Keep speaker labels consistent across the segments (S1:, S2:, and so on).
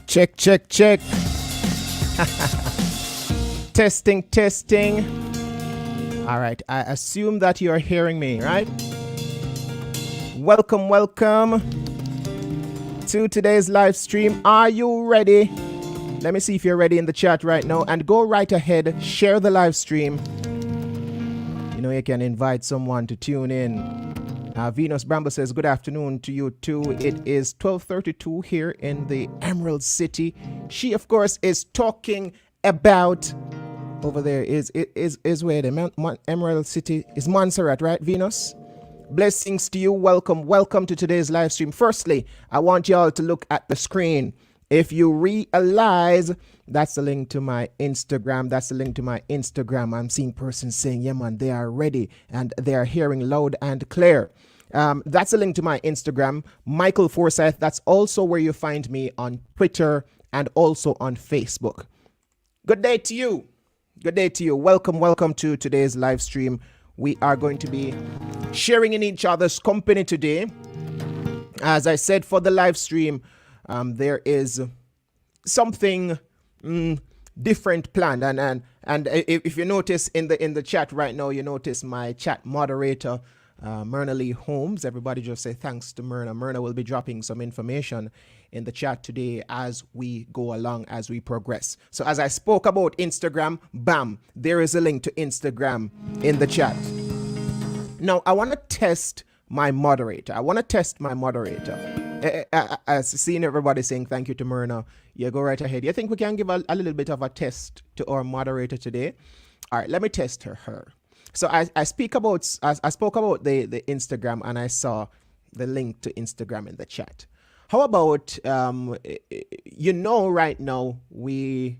S1: Check, check, check. Testing, testing. All right, I assume that you are hearing me, right? Welcome, welcome to today's live stream. Are you ready? Let me see if you're ready in the chat right now, and go right ahead, share the live stream. You know, you can invite someone to tune in. Venus Bramble says, good afternoon to you too. It is 12:32 here in the Emerald City. She, of course, is talking about over there is where the Emerald City is, Montserrat, right, Venus? Blessings to you. Welcome to today's live stream. Firstly, I want you all to look at the screen. If you realize, that's the link to my Instagram. That's the link to my Instagram. I'm seeing persons saying, yeah, man, they are ready and they are hearing loud and clear. That's a link to my Instagram, MICAL Forsythe. That's also where you find me on Twitter and also on Facebook. Good day to you. Good day to you. Welcome to today's live stream. We are going to be sharing in each other's company today. As I said, for the live stream, there is something different planned, and if you notice in the chat right now, you notice my chat moderator, Myrna Lee Holmes. Everybody just say thanks to Myrna. Myrna will be dropping some information in the chat today as we go along, as we progress. So as I spoke about Instagram, bam, there is a link to Instagram in the chat. Now I want to test my moderator. As seeing everybody saying thank you to Myrna, yeah, go right ahead. You think we can give a little bit of a test to our moderator today? All right, let me test her. So I spoke about the Instagram, and I saw the link to Instagram in the chat. How about right now we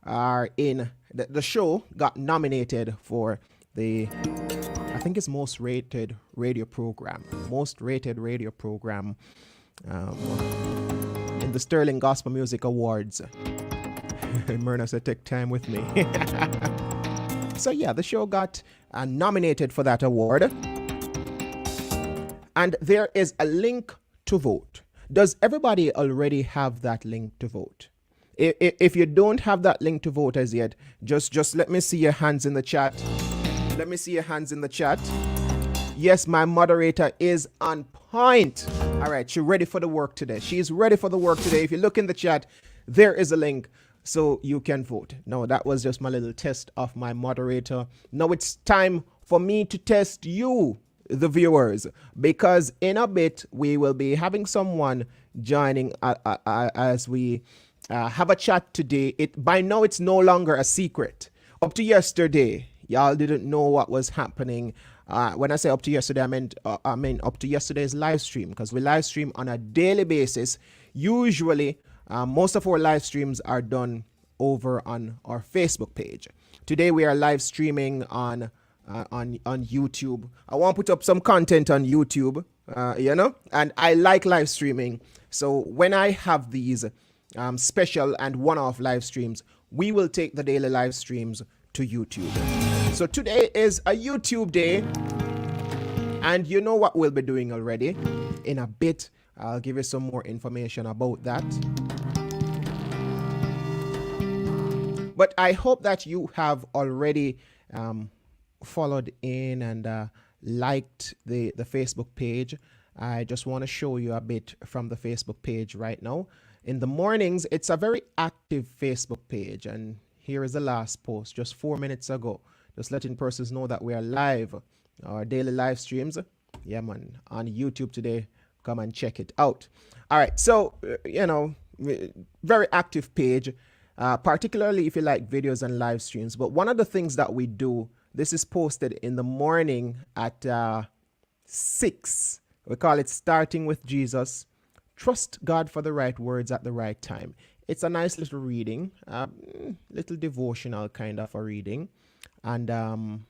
S1: are in the show got nominated for the, I think it's most rated radio program in the Sterling Gospel Music Awards. Myrna said, take time with me. So yeah, the show got nominated for that award. And there is a link to vote. Does everybody already have that link to vote? If you don't have that link to vote as yet, just let me see your hands in the chat. Yes, my moderator is on point. All right, she's ready for the work today. If you look in the chat, there is a link so you can vote. No, that was just my little test of my moderator. Now it's time for me to test you, the viewers, because in a bit we will be having someone joining as we have a chat today. By now it's no longer a secret. Up to yesterday, y'all didn't know what was happening. When I say up to yesterday, I mean up to yesterday's live stream, because we live stream on a daily basis. Usually, most of our live streams are done over on our Facebook page. Today we are live streaming on YouTube. I want to put up some content on YouTube, and I like live streaming. So when I have these special and one-off live streams, we will take the daily live streams to YouTube. So today is a YouTube day, and you know what we'll be doing already. In a bit, I'll give you some more information about that. But I hope that you have already followed in and liked the Facebook page. I just want to show you a bit from the Facebook page right now. In the mornings, it's a very active Facebook page, and here is the last post just 4 minutes ago, just letting persons know that we are live, our daily live streams. Yeah, man, on YouTube today. Come and check it out. All right, so very active page, particularly if you like videos and live streams. But one of the things that we do, this is posted in the morning at 6. We call it Starting with Jesus. Trust God for the right words at the right time. It's a nice little reading, little devotional kind of a reading. And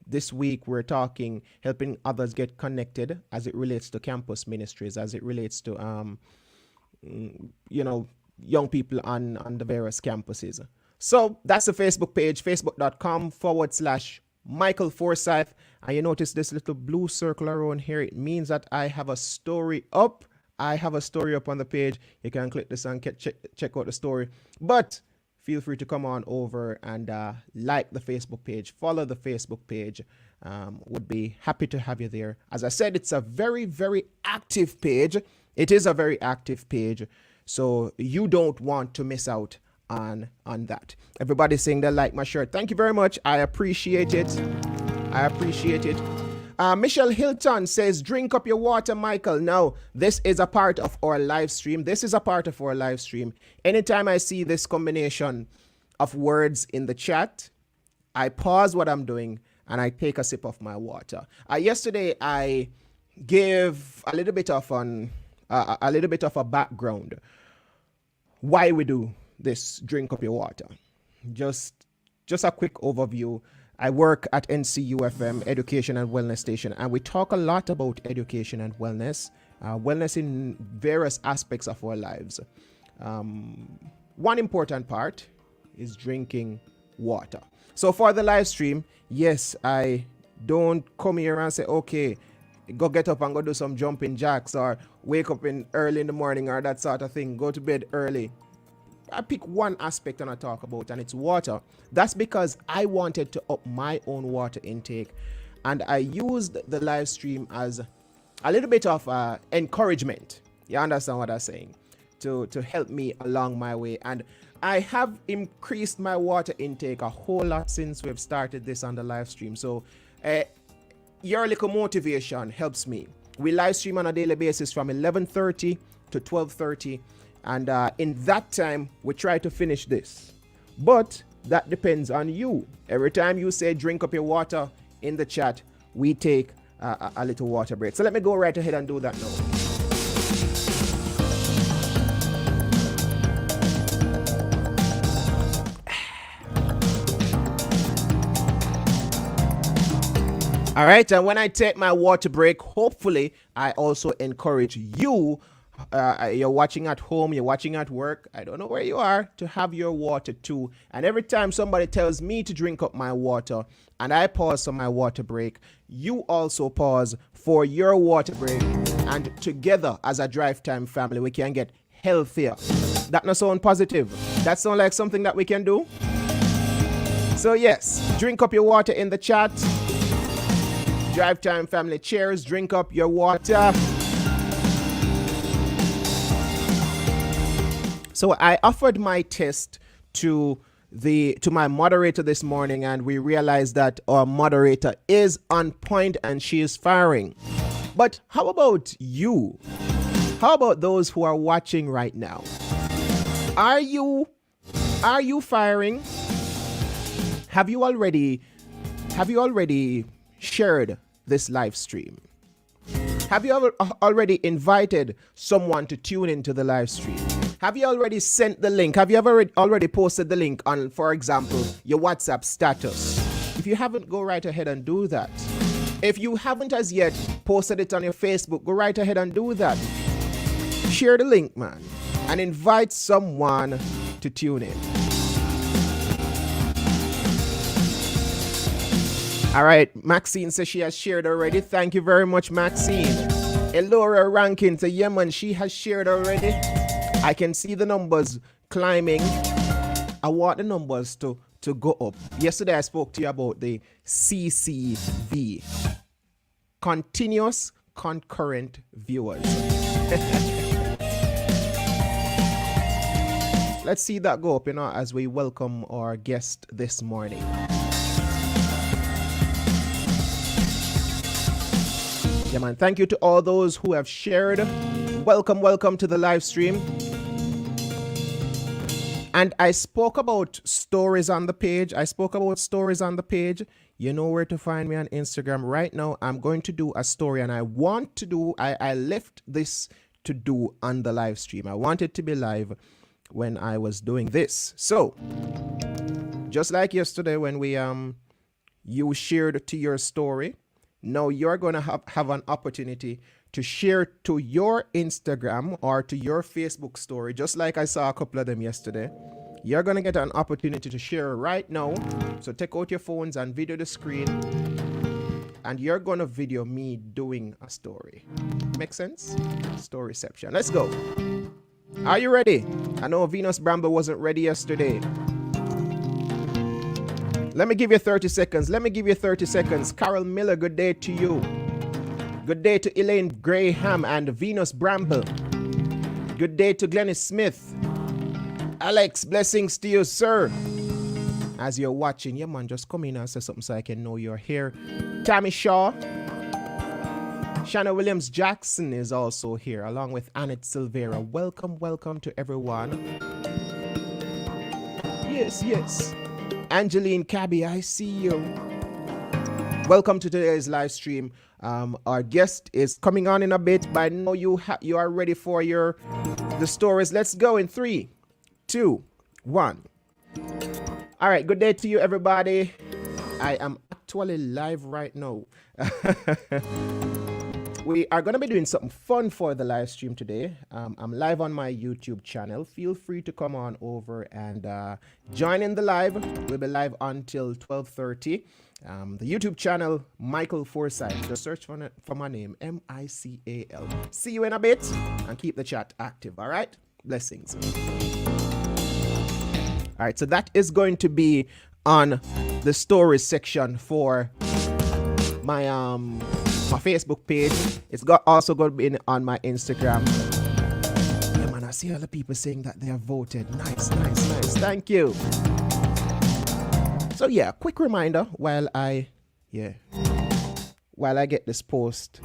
S1: this week we're talking, helping others get connected as it relates to campus ministries, as it relates to, young people on the various campuses. So that's the Facebook page, facebook.com/MICAL Forsythe. And you notice this little blue circle around here. It means that I have a story up. I have a story up on the page. You can click this and check out the story. But feel free to come on over and like the Facebook page, follow the Facebook page. Would be happy to have you there. As I said, it's a very, very active page. It is a very active page. So you don't want to miss out on that. Everybody's saying they like my shirt. Thank you very much. I appreciate it. I appreciate it. Michelle Hilton says, drink up your water, Michael. Now, this is a part of our live stream. This is a part of our live stream. Anytime I see this combination of words in the chat, I pause what I'm doing and I take a sip of my water. Yesterday, I gave a little bit of a background why we do this drink up your water. Just a quick overview. I work at NCUFM, Education and Wellness Station, and we talk a lot about education and wellness, wellness in various aspects of our lives. One important part is drinking water. So for the live stream, yes, I don't come here and say, okay, go get up and go do some jumping jacks or wake up early in the morning or that sort of thing, go to bed early. I pick one aspect and I talk about, and it's water. That's because I wanted to up my own water intake, and I used the live stream as a little bit of encouragement. You understand what I'm saying? To help me along my way. And I have increased my water intake a whole lot since we've started this on the live stream. So your little motivation helps me. We live stream on a daily basis from 11:30 to 12:30. And in that time, we try to finish this. But that depends on you. Every time you say drink up your water in the chat, we take a little water break. So let me go right ahead and do that now. All right, and when I take my water break, hopefully I also encourage you. You're watching at home, you're watching at work, I don't know where you are, to have your water too. And every time somebody tells me to drink up my water and I pause for my water break, you also pause for your water break. And together as a drive time family, we can get healthier. That not sound positive? That sound like something that we can do? So yes, drink up your water in the chat. Drive time family, cheers, drink up your water. So I offered my test to my moderator this morning, and we realized that our moderator is on point and she is firing. But how about you? How about those who are watching right now? Are you firing? Have you already shared this live stream? Have you already invited someone to tune into the live stream? Have you already sent the link? Have you ever already posted the link on, for example, your WhatsApp status? If you haven't, go right ahead and do that. If you haven't as yet posted it on your Facebook, go right ahead and do that. Share the link, man, and invite someone to tune in. All right, Maxine says she has shared already. Thank you very much, Maxine. Elora Rankin says, yeah, man, she has shared already. I can see the numbers climbing. I want the numbers to go up. Yesterday, I spoke to you about the CCV, Continuous Concurrent Viewers. Let's see that go up, as we welcome our guest this morning. Yeah, man. Thank you to all those who have shared. Welcome to the live stream. And I spoke about stories on the page. You know where to find me on Instagram. Right now, I'm going to do a story, and I left this to do on the live stream. I wanted to be live when I was doing this. So, just like yesterday when you shared to your story, now you're going to have an opportunity to share to your Instagram or to your Facebook story, just like I saw a couple of them yesterday. You're going to get an opportunity to share right now. So take out your phones and video the screen and you're gonna video me doing a story. Make sense? Storyception. Let's go. Are you ready? I know Venus Bramble wasn't ready yesterday. Let me give you 30 seconds. Let me give you 30 seconds. Carol Miller, good day to you. Good day to Elaine Graham and Venus Bramble. Good day to Glennis Smith. Alex, blessings to you, sir. As you're watching, yeah, man, just come in and say something so I can know you're here. Tammy Shaw. Shanna Williams Jackson is also here, along with Annette Silvera. Welcome, welcome to everyone. Yes, yes. Angeline Cabby, I see you. Welcome to today's live stream. Our guest is coming on in a bit, but I know you are ready for the stories. Let's go in 3, 2, 1. All right, good day to you, everybody. I am actually live right now. We are going to be doing something fun for the live stream today. I'm live on my YouTube channel. Feel free to come on over and join in the live. We'll be live until 12:30. The YouTube channel, MICAL Forsythe. Just search for my name, MICAL. See you in a bit and keep the chat active, all right? Blessings. All right, so that is going to be on the stories section for my my Facebook page. It's also going to be on my Instagram. Yeah, man, I see other people saying that they have voted. Nice, nice, nice. Thank you. So yeah, quick reminder while I get this post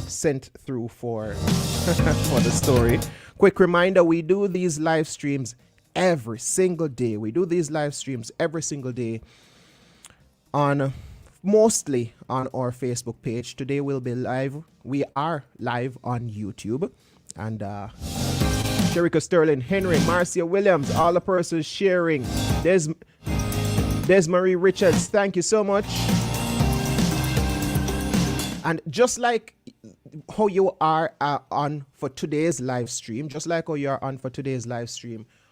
S1: sent through for for the story. Quick reminder, we do these live streams every single day. We do these live streams every single day mostly on our Facebook page. Today we'll be live. We are live on YouTube. And Sherika Sterling, Henry, Marcia Williams, all the persons sharing. There's Marie Richards. Thank you so much. And just like how you are on for today's live stream,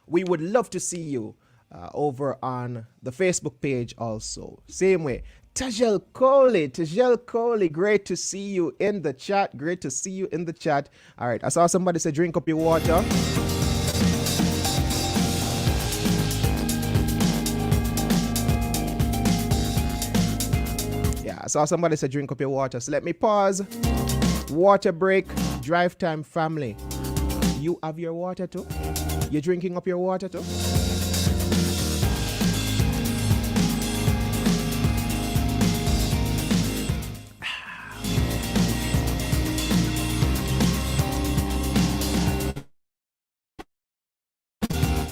S1: we would love to see you over on the Facebook page also. Same way. Tajel Coley, great to see you in the chat. All right, I saw somebody say drink up your water. Yeah, I saw somebody say drink up your water. So let me pause. Water break, drive time family. You have your water too? You're drinking up your water too?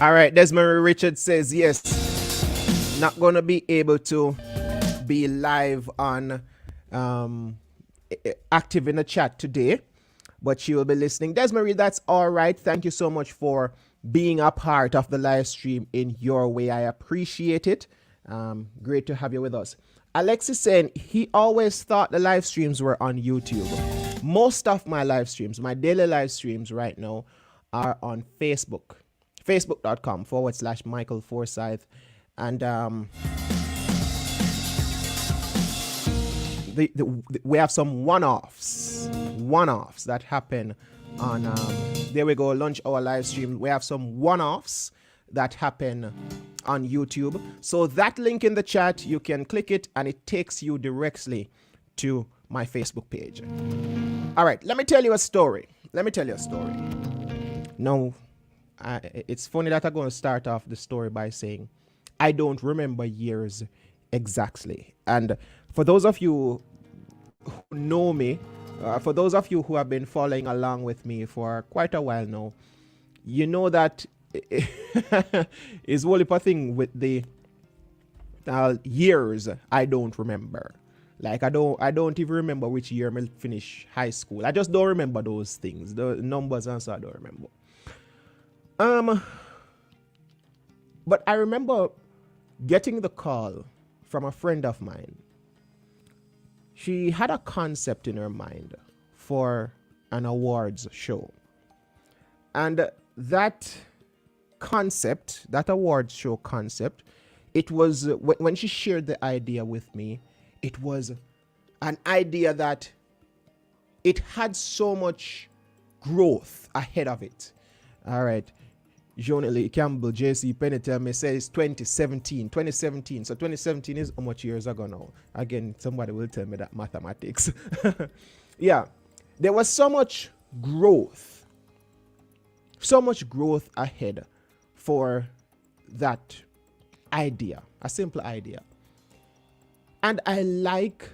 S1: All right, Desmond Richard says yes. Not gonna be able to be live on active in the chat today, but she will be listening. Desmarie, that's all right. Thank you so much for being a part of the live stream in your way. I appreciate it. Great to have you with us. Alexis saying he always thought the live streams were on YouTube. Most of my live streams, my daily live streams right now, are on Facebook. Facebook.com/MICAL Forsythe. And we have some one-offs that happen on there we go, lunch hour live stream. We have some one-offs that happen on YouTube. So that link in the chat, you can click it and it takes you directly to my Facebook page. All right, let me tell you a story. No, it's funny that I'm going to start off the story by saying I don't remember years exactly. And for those of you who know me, for those of you who have been following along with me for quite a while now, you know that it's only a thing with the years I don't remember. Like I don't even remember which year I finished high school. I just don't remember those things, the numbers and so I don't remember. But I remember getting the call from a friend of mine. She had a concept in her mind for an awards show. And that concept, that awards show concept, it was, when she shared the idea with me, it was an idea that it had so much growth ahead of it. All right. Jonely Campbell, JC Penny tell me says 2017. 2017. So 2017 is how much years ago now? Again, somebody will tell me that mathematics. Yeah. There was so much growth. So much growth ahead for that idea. A simple idea. And I like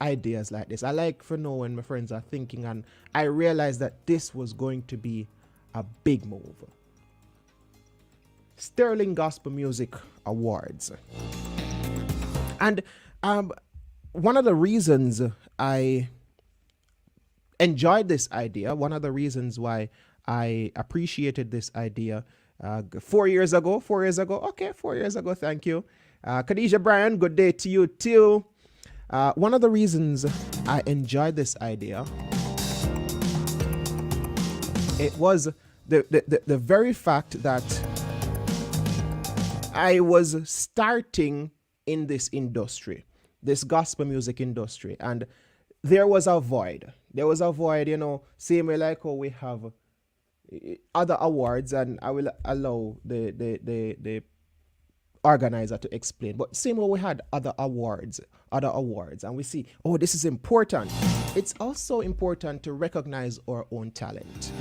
S1: ideas like this. I like for know when my friends are thinking, and I realized that this was going to be a big move. Sterling Gospel Music Awards. And one of the reasons I enjoyed this idea, one of the reasons why I appreciated this idea 4 years ago. 4 years ago. Okay, 4 years ago. Thank you. Khadijah Bryan, good day to you too. One of the reasons I enjoyed this idea, it was the very fact that I was starting in this industry, this gospel music industry, and there was a void. There was a void, you know, same way like how we have other awards, and I will allow the organizer to explain. But same way we had other awards, and we see, oh, this is important. It's also important to recognize our own talent.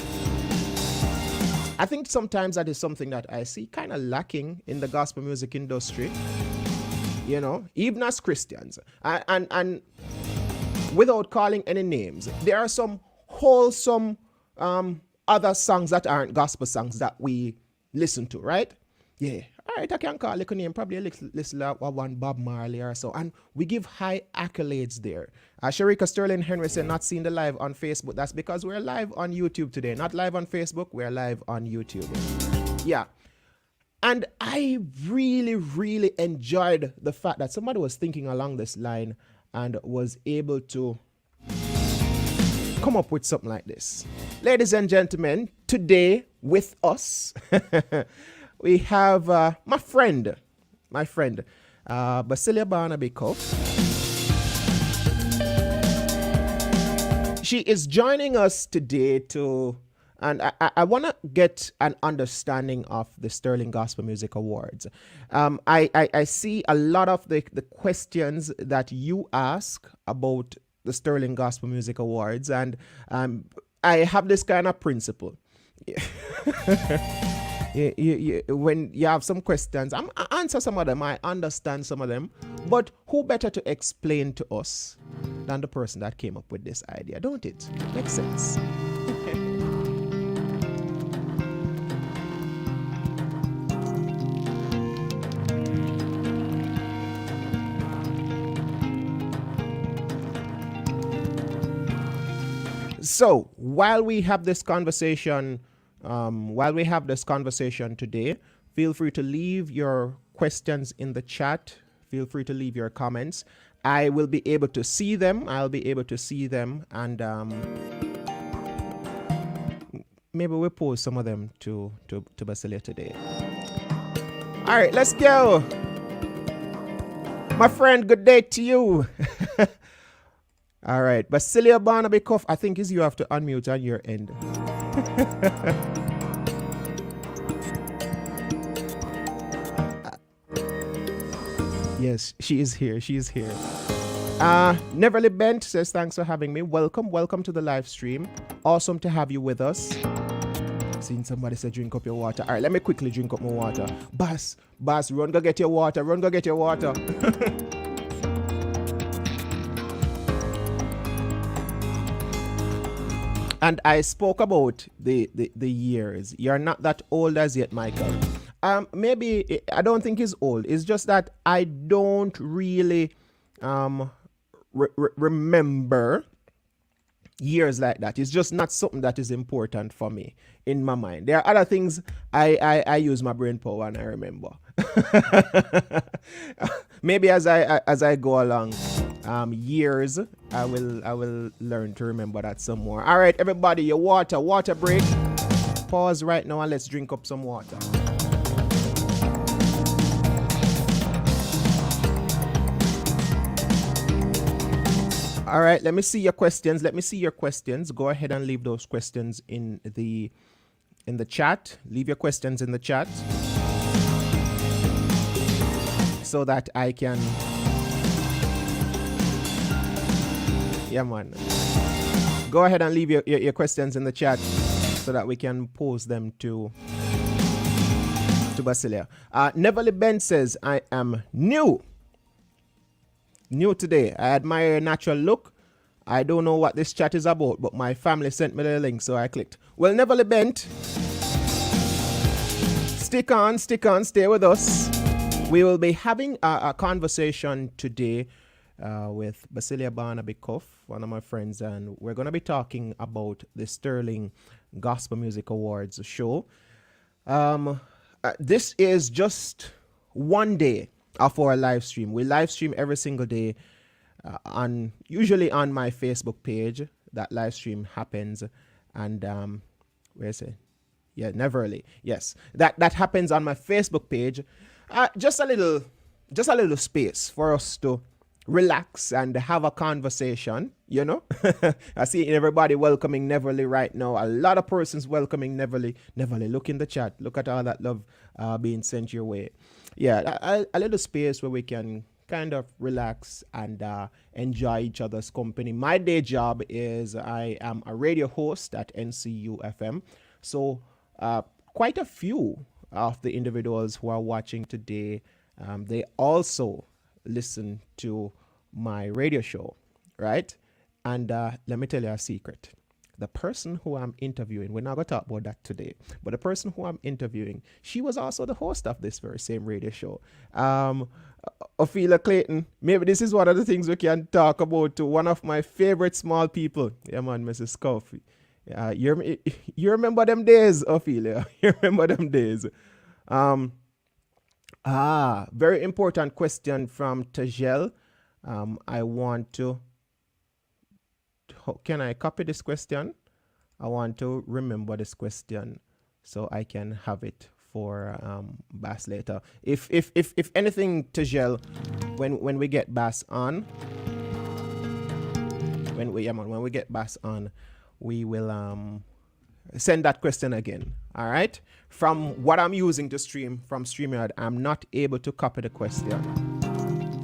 S1: I think sometimes that is something that I see kind of lacking in the gospel music industry, you know, even as Christians. And without calling any names, there are some wholesome other songs that aren't gospel songs that we listen to, right? Yeah. All right, I can call a name, probably a little one Bob Marley or so. And we give high accolades there. Sharika Sterling Henry said, not seeing the live on Facebook. That's because we're live on YouTube today. Not live on Facebook, we're live on YouTube. Yeah. And I really, really enjoyed the fact that somebody was thinking along this line and was able to come up with something like this. Ladies and gentlemen, today with us, we have my friend, Basillia Barnaby-Cuff. She is joining us today and I want to get an understanding of the Sterling Gospel Music Awards. I see a lot of the questions that you ask about the Sterling Gospel Music Awards, and I have this kind of principle. When you have some questions, I answer some of them, I understand some of them, but who better to explain to us than the person that came up with this idea, don't it? Makes sense. So while we have this conversation today, feel free to leave your questions in the chat. Feel free to leave your comments. I will be able to see them. And maybe we'll post some of them to Basillia today. All right, let's go. My friend, good day to you. All right, Basillia Barnaby-Cuff, I think you have to unmute on your end. Yes, she is here. Neverly Bent says, thanks for having me. Welcome to the live stream. Awesome to have you with us. Seen somebody say drink up your water. All right, let me quickly drink up my water. Bass, run go get your water. And I spoke about the years. You're not that old as yet, Michael. Maybe, I don't think he's old. It's just that I don't really remember years like that. It's just not something that is important for me in my mind. There are other things I use my brain power and I remember. Maybe as I go along years, I will learn to remember that some more. All right, everybody, your water break. Pause right now and let's drink up some water. All right, let me see your questions. Go ahead and leave those questions in the chat. Leave your questions in the chat so that I can. Yeah, man. Go ahead and leave your questions in the chat so that we can pose them to Basillia. Neverly Ben says, I am new today. I admire your natural look. I don't know what this chat is about, but my family sent me the link, so I clicked. Well, Neverly Bent, stick on, stay with us. We will be having a conversation today with Basillia Barnaby-Cuff, one of my friends, and we're going to be talking about the Sterling Gospel Music Awards show. This is just one day of our live stream. We live stream every single day usually on my Facebook page. That live stream happens, and where is it? Yeah, Neverly. Yes, that happens on my Facebook page. Just a little space for us to relax and have a conversation, you know. I see everybody welcoming Neverly right now. A lot of persons welcoming Neverly. Look in the chat. Look at all that love being sent your way. Yeah, a little space where we can kind of relax and enjoy each other's company. My day job is I am a radio host at NCU FM. So quite a few of the individuals who are watching today, they also listen to my radio show, right? And let me tell you a secret. The person who I'm interviewing, we're not going to talk about that today, but the person who I'm interviewing, she was also the host of this very same radio show. Ophelia Clayton, maybe this is one of the things we can talk about to one of my favorite small people. Yeah, man, Mrs. Coffee. You remember them days, Ophelia? You remember them days? Very important question from Tajel. I want to, can I copy this question? I want to remember this question so I can have it for Bass later. If anything, Tajel, when we get Bass on, when we get Bass on, we will send that question again. All right. From what I'm using to stream from StreamYard, I'm not able to copy the question.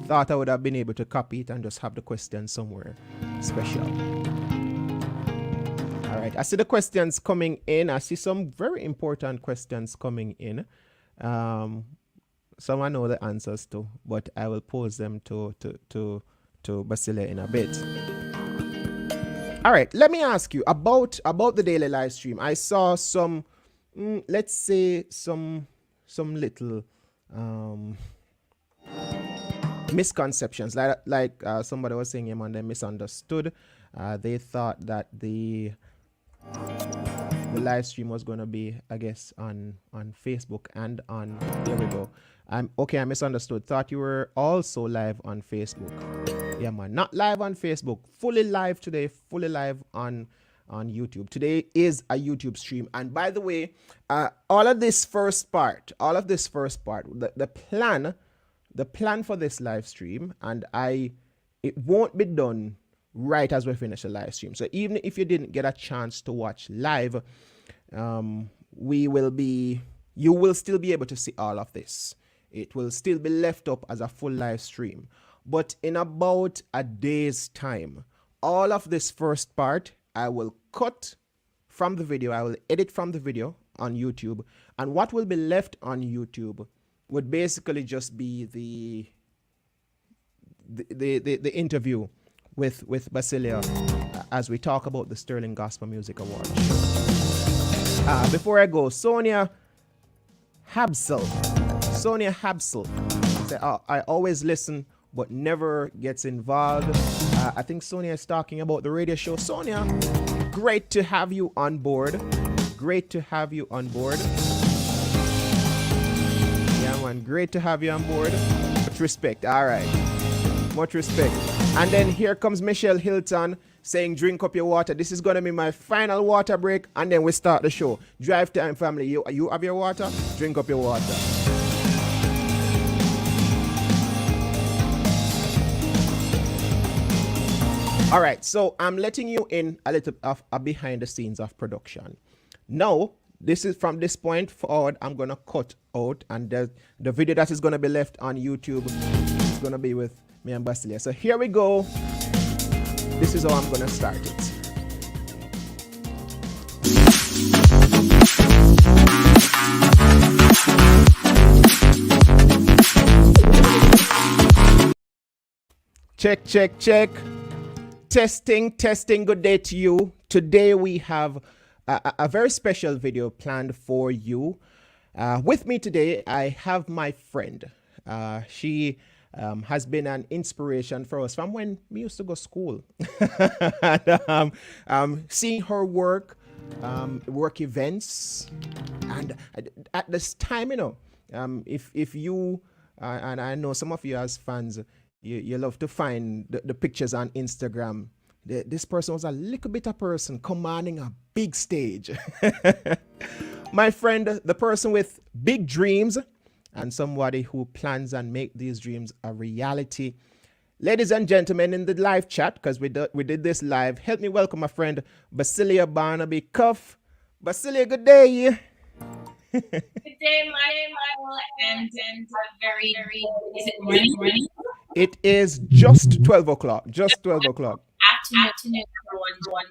S1: Thought I would have been able to copy it and just have the question somewhere special. All right. I see the questions coming in. I see some very important questions coming in. Some I know the answers to, but I will pose them to Basillia in a bit. All right, let me ask you about the daily live stream. I saw some, let's say some little misconceptions, like somebody was saying, and they misunderstood. They thought that the live stream was going to be, I guess, on Facebook and on. There we go. Okay, I misunderstood. Thought you were also live on Facebook. Yeah, man. Not live on Facebook. Fully live today. Fully live on YouTube. Today is a YouTube stream. And by the way, all of this first part, the plan for this live stream, and it won't be done right as we finish the live stream. So even if you didn't get a chance to watch live, you will still be able to see all of this. It will still be left up as a full live stream. But in about a day's time, all of this first part, I will cut from the video. I will edit from the video on YouTube. And what will be left on YouTube would basically just be the interview with Basillia as we talk about the Sterling Gospel Music Awards. Before I go, Sonia Habsel said, I always listen but never gets involved. I think Sonia is talking about the radio show. Sonia, great to have you on board. Yeah, man, great to have you on board. Much respect. All right. Much respect. And then here comes Michelle Hilton saying, drink up your water. This is going to be my final water break, and then we start the show. Drive time, family. You have your water? Drink up your water. All right, so I'm letting you in a little of a behind the scenes of production. Now, this is from this point forward, I'm gonna cut out, and the video that is gonna be left on YouTube is gonna be with me and Basillia. So here we go. This is how I'm gonna start it. Check, check, check. Testing, testing. Good day to you. Today we have a very special video planned for you. With me today, I have my friend. She has been an inspiration for us from when we used to go to school. And, seeing her work, work events, and at this time, if you, and I know some of you as fans, you love to find the pictures on Instagram. This person was a little bit of person commanding a big stage. My friend, the person with big dreams and somebody who plans and make these dreams a reality. Ladies and gentlemen, in the live chat, because we did this live, help me welcome my friend Basillia Barnaby-Cuff. Basillia, good day.
S2: Good day, Michael, and very, is it morning?
S1: It is just 12 o'clock. Just 12 o'clock.
S2: Afternoon, everyone.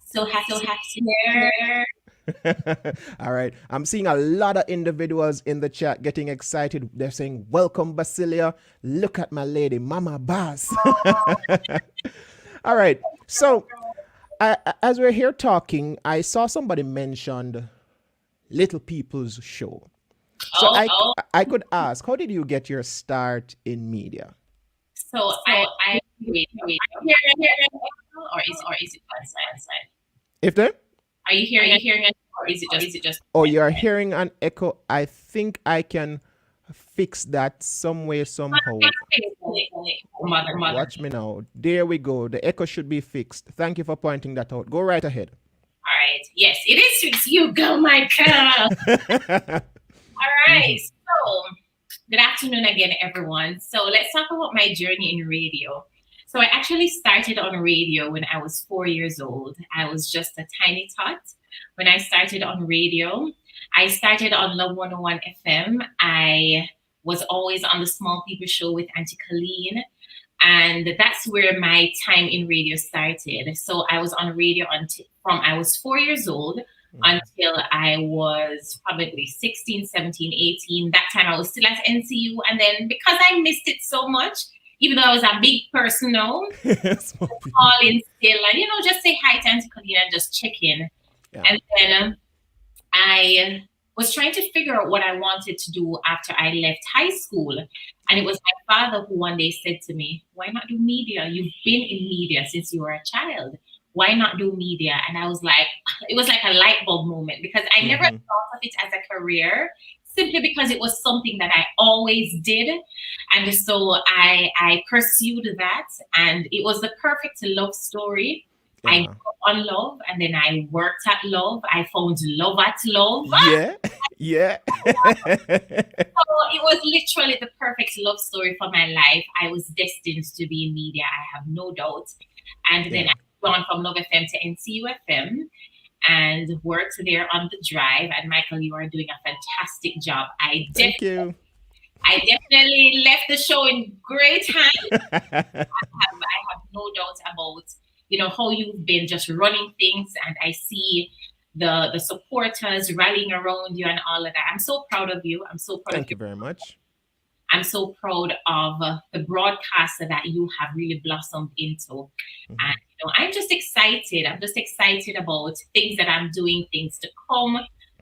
S2: So happy to hear.
S1: All right. I'm seeing a lot of individuals in the chat getting excited. They're saying, welcome, Basillia. Look at my lady, Mama Bass. All right. So as we're here talking, I saw somebody mentioned Little People's Show. So I could ask, how did you get your start in media?
S2: So I wait. Or is it outside?
S1: If there?
S2: Are you hearing it, or is it just?
S1: Oh, you are hearing an echo. I think I can fix that some way, somehow.
S2: Mother.
S1: Watch me now. There we go. The echo should be fixed. Thank you for pointing that out. Go right ahead.
S2: All right. Yes, it is fixed. You go, Michael. All right. So, good afternoon again, everyone. So let's talk about my journey in radio. So I actually started on radio when I was 4 years old. I was just a tiny tot when I started on radio. I started on Love 101 FM. I was always on the Small People Show with Auntie Colleen. And that's where my time in radio started. So I was on radio from I was 4 years old until I was probably 16, 17, 18. That time I was still at NCU. And then because I missed it so much, even though I was a big person now, calling still and, just say hi to Auntie Colleen and just check in. Yeah. And then I was trying to figure out what I wanted to do after I left high school. And it was my father who one day said to me, why not do media? You've been in media since you were a child. Why not do media? And I was like, it was like a light bulb moment because I never thought of it as a career, simply because it was something that I always did. And so I pursued that, and it was the perfect love story. Yeah. I grew up on love, and then I worked at love. I found love at love.
S1: Yeah.
S2: So it was literally the perfect love story for my life. I was destined to be in media, I have no doubt. And then I gone from Love FM to NCU FM and worked there on the drive. And Michael, you are doing a fantastic job.
S1: Thank you.
S2: I definitely left the show in great hands. I have no doubt about, how you've been just running things. And I see the supporters rallying around you and all of that. I'm so proud of you. I'm so proud of you.
S1: Thank you very much.
S2: I'm so proud of the broadcaster that you have really blossomed into. And, I'm just excited. I'm just excited about things that I'm doing, things to come,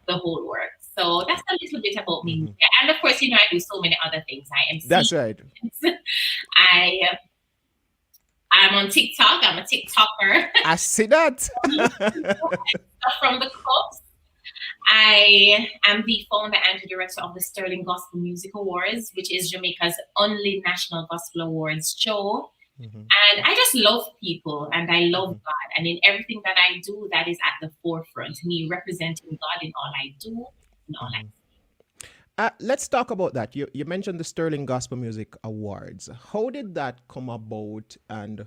S2: the whole work. So that's a little bit about me. And of course, I do so many other things. I am.
S1: That's right.
S2: I'm on TikTok. I'm a TikToker.
S1: I see that.
S2: From the coast. I am the founder and director of the Sterling Gospel Music Awards, which is Jamaica's only national gospel awards show. And I just love people and I love God. And in everything that I do, that is at the forefront. Me representing God in all I do and all I see.
S1: Let's talk about that. You mentioned the Sterling Gospel Music Awards. How did that come about, and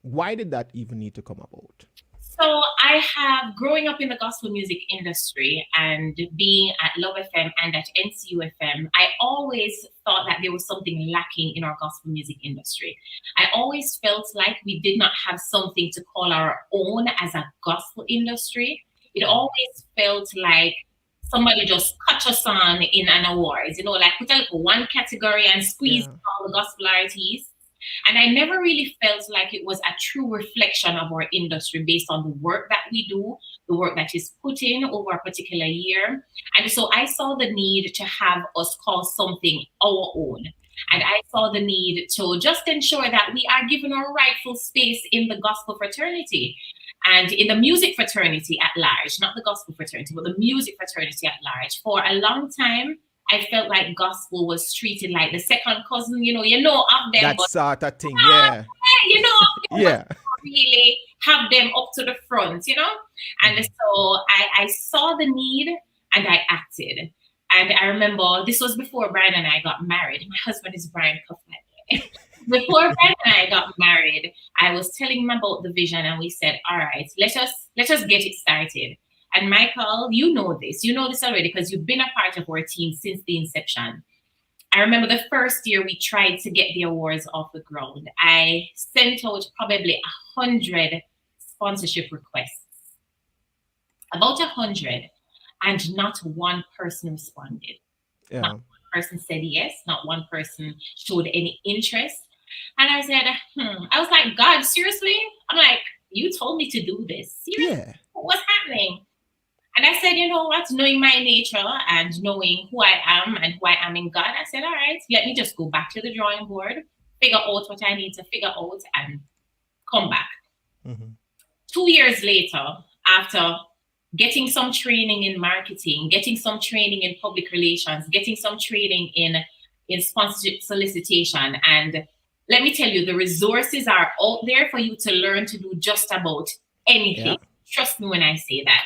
S1: Why did that even need to come about?
S2: So I have, growing up in the gospel music industry and being at Love FM and at NCU FM, I always thought that there was something lacking in our gospel music industry. I always felt like we did not have something to call our own as a gospel industry. It always felt like somebody just cut us on in an awards, like put a little one category and squeeze all the gospel artists. And I never really felt like it was a true reflection of our industry based on the work that we do, the work that is put in over a particular year. And so I saw the need to have us call something our own. And I saw the need to just ensure that we are given our rightful space in the gospel fraternity and in the music fraternity at large, not the gospel fraternity, but the music fraternity at large. For a long time, I felt like gospel was treated like the second cousin, of them.
S1: That sort of thing, yeah.
S2: Yeah. Really have them up to the front, And so I saw the need and I acted. And I remember this was before Brian and I got married. My husband is Barnaby-Cuff. Before Brian and I got married, I was telling him about the vision and we said, all right, let us get it started. And Michael, you know this already because you've been a part of our team since the inception. I remember the first year we tried to get the awards off the ground. I sent out probably 100 sponsorship requests, about 100, and not one person responded.
S1: Yeah.
S2: Not one person said yes, not one person showed any interest. And I said, I was like, God, seriously? I'm like, you told me to do this. Seriously?
S1: Yeah.
S2: What's happening? And I said, you know what, knowing my nature and knowing who I am and who I am in God, I said, all right, let me just go back to the drawing board, figure out what I need to figure out and come back. 2 years later, after getting some training in marketing, getting some training in public relations, getting some training in sponsorship solicitation, and let me tell you, the resources are out there for you to learn to do just about anything. Yeah. Trust me when I say that.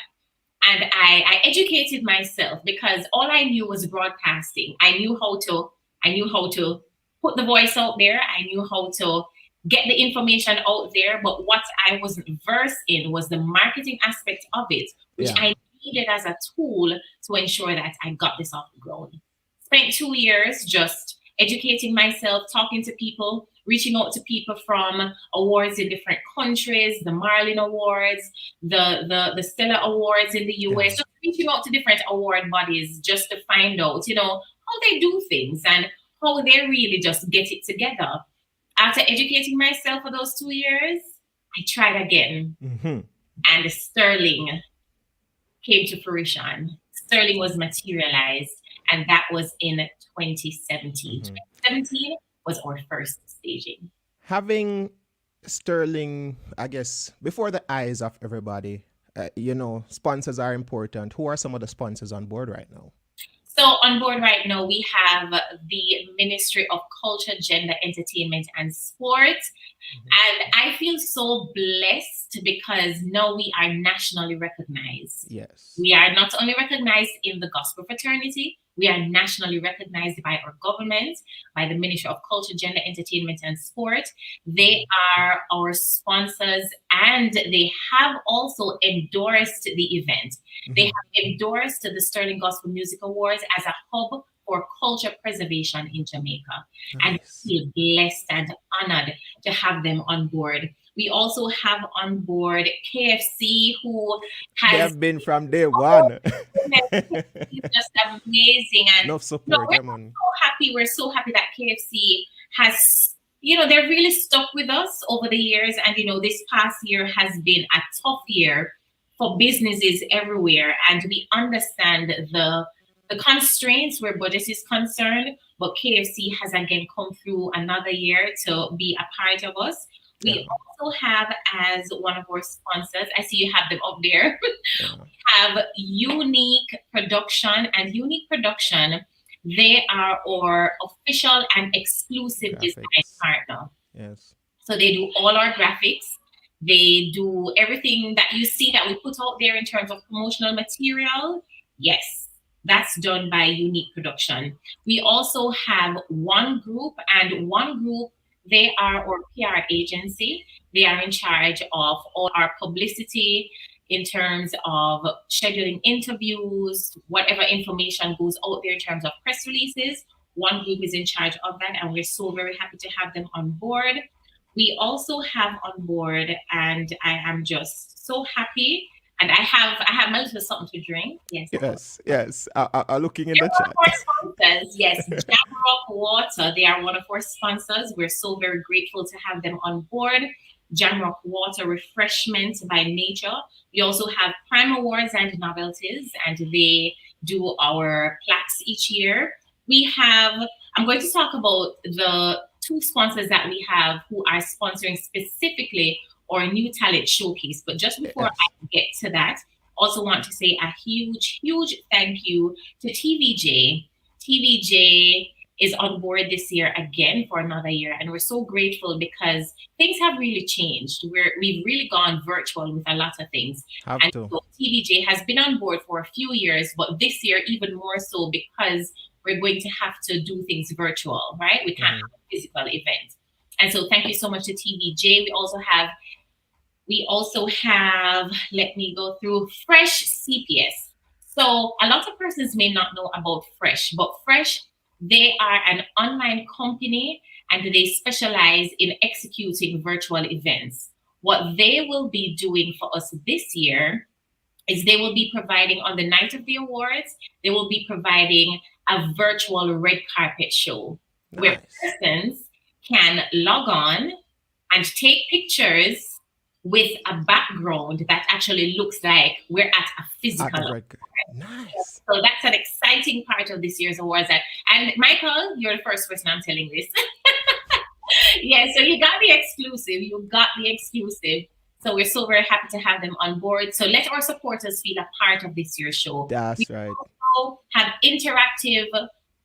S2: And I educated myself because all I knew was broadcasting. I knew how to put the voice out there. I knew how to get the information out there. But what I wasn't versed in was the marketing aspect of it, which I needed as a tool to ensure that I got this off the ground. Spent 2 years just educating myself, talking to people, reaching out to people from awards in different countries, the Marlin Awards, the Stella Awards in the US, just reaching out to different award bodies just to find out, how they do things and how they really just get it together. After educating myself for those 2 years, I tried again. And Sterling came to fruition. Sterling was materialized, and that was in 2017. 2017 was our first staging.
S1: Having Sterling, I guess, before the eyes of everybody, sponsors are important. Who are some of the sponsors on board right now?
S2: So on board right now, we have the Ministry of Culture, Gender, Entertainment, and Sport. And I feel so blessed because now we are nationally recognized.
S1: Yes.
S2: We are not only recognized in the gospel fraternity, we are nationally recognized by our government, by the Ministry of Culture, Gender, Entertainment, and Sport. They are our sponsors, and they have also endorsed the event. They have endorsed the Sterling Gospel Music Awards as a hub for culture preservation in Jamaica. Nice. And we feel blessed and honored to have them on board. We also have on board KFC, who has...
S1: They have been from day one.
S2: It's just amazing. And
S1: enough support,
S2: we're so happy that KFC has, they're really stuck with us over the years. And, this past year has been a tough year for businesses everywhere. And we understand the constraints where budget is concerned, but KFC has again come through another year to be a part of us. We also have as one of our sponsors, I see you have them up there, we have Unique Production. And Unique Production, they are our official and exclusive design partner.
S1: Yes.
S2: So they do all our graphics. They do everything that you see that we put out there in terms of promotional material. Yes, that's done by Unique Production. We also have One Group, and One Group They are our PR agency. They are in charge of all our publicity in terms of scheduling interviews, whatever information goes out there in terms of press releases. One group is in charge of that, and we're so very happy to have them on board. We also have on board, and I am just so happy. And I have my little something to drink. Yes.
S1: Yes. I'm looking in
S2: They're
S1: the
S2: one
S1: chat.
S2: of our sponsors. Yes, Jamrock Water. They are one of our sponsors. We're so very grateful to have them on board. Jamrock Water, refreshment by nature. We also have Prime Awards and Novelties, and they do our plaques each year. I'm going to talk about the two sponsors that we have who are sponsoring specifically our new talent showcase. But just before
S1: Yes.
S2: I get to that, also want to say a huge thank you to TVJ. TVJ is on board this year again for another year, and we're so grateful because things have really changed. We've really gone virtual with a lot of things,
S1: Have
S2: and
S1: to.
S2: so TVJ has been on board for a few years, but this year even more so because we're going to have to do things virtual, right? We can't have a physical event, and so thank you so much to TVJ. We also have, let me go through Fresh CPS. So a lot of persons may not know about Fresh, but Fresh, they are an online company and they specialize in executing virtual events. What they will be doing for us this year is they will be providing on the night of the awards, they will be providing a virtual red carpet show where
S1: Nice.
S2: persons can log on and take pictures with a background that actually looks like we're at a
S1: At the
S2: physical.
S1: break. Nice.
S2: So that's an exciting part of this year's awards. And Michael, you're the first person I'm telling this. Yeah, so you got the exclusive. You got the exclusive. So we're so very happy to have them on board. So let our supporters feel a part of this year's show. We
S1: That's right.
S2: also have interactive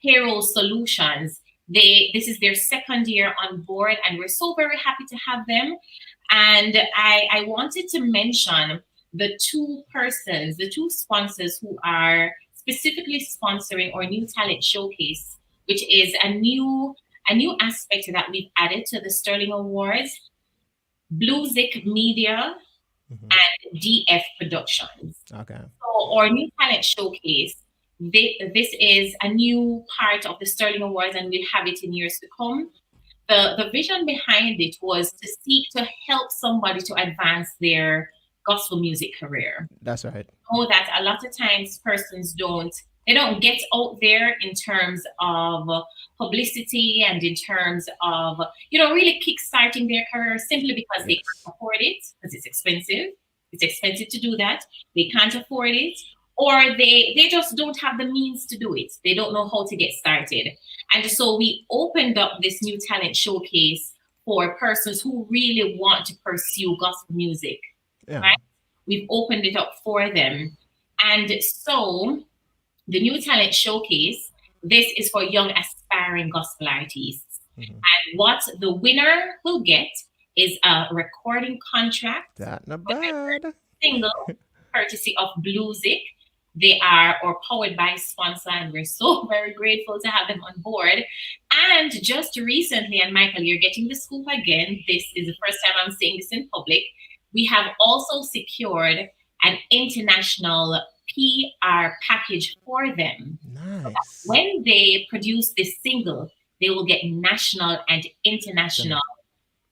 S2: payroll solutions. This is their second year on board, and we're so very happy to have them. And I wanted to mention the two sponsors who are specifically sponsoring our new talent showcase, which is a new aspect that we've added to the Sterling Awards. Blue Zik Media and DF Productions.
S1: Okay.
S2: So our new talent showcase, this is a new part of the Sterling Awards, and we'll have it in years to come. The vision behind it was to seek to help somebody to advance their gospel music career.
S1: That's right.
S2: Know that a lot of times persons don't get out there in terms of publicity and in terms of really kickstarting their career simply because they
S1: Yes.
S2: can't afford it because it's expensive to do that. They can't afford it, or they just don't have the means to do it. They don't know how to get started. And so we opened up this new talent showcase for persons who really want to pursue gospel music.
S1: Yeah.
S2: Right? We've opened it up for them. And so the new talent showcase, this is for young aspiring gospel artists. And what the winner will get is a recording contract,
S1: That not bad.
S2: single, courtesy of Blue Zik. They are our powered by sponsor, and we're so very grateful to have them on board. And just recently, and Michael, you're getting the scoop again. This is the first time I'm saying this in public. We have also secured an international PR package for them.
S1: Nice.
S2: When they produce this single, they will get national and international,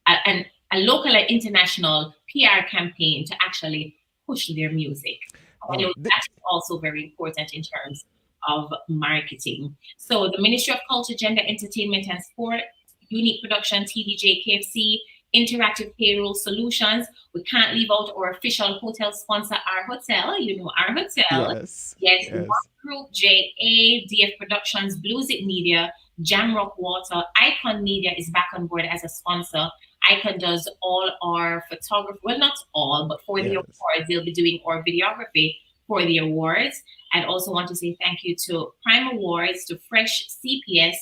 S2: and a local and international PR campaign to actually push their music. That's also very important in terms of marketing. So the Ministry of Culture, Gender, Entertainment and Sport, Unique Production, TVJ, KFC, Interactive Payroll Solutions. We can't leave out our official hotel sponsor, our hotel. Our hotel. Yes. One Group, JA, DF Productions, Blue Zip Media, Jamrock Water, Icon Media is back on board as a sponsor. Icon does all our photography, well, not all, but for the awards, they'll be doing our videography for the awards. And also want to say thank you to Prime Awards, to Fresh CPS,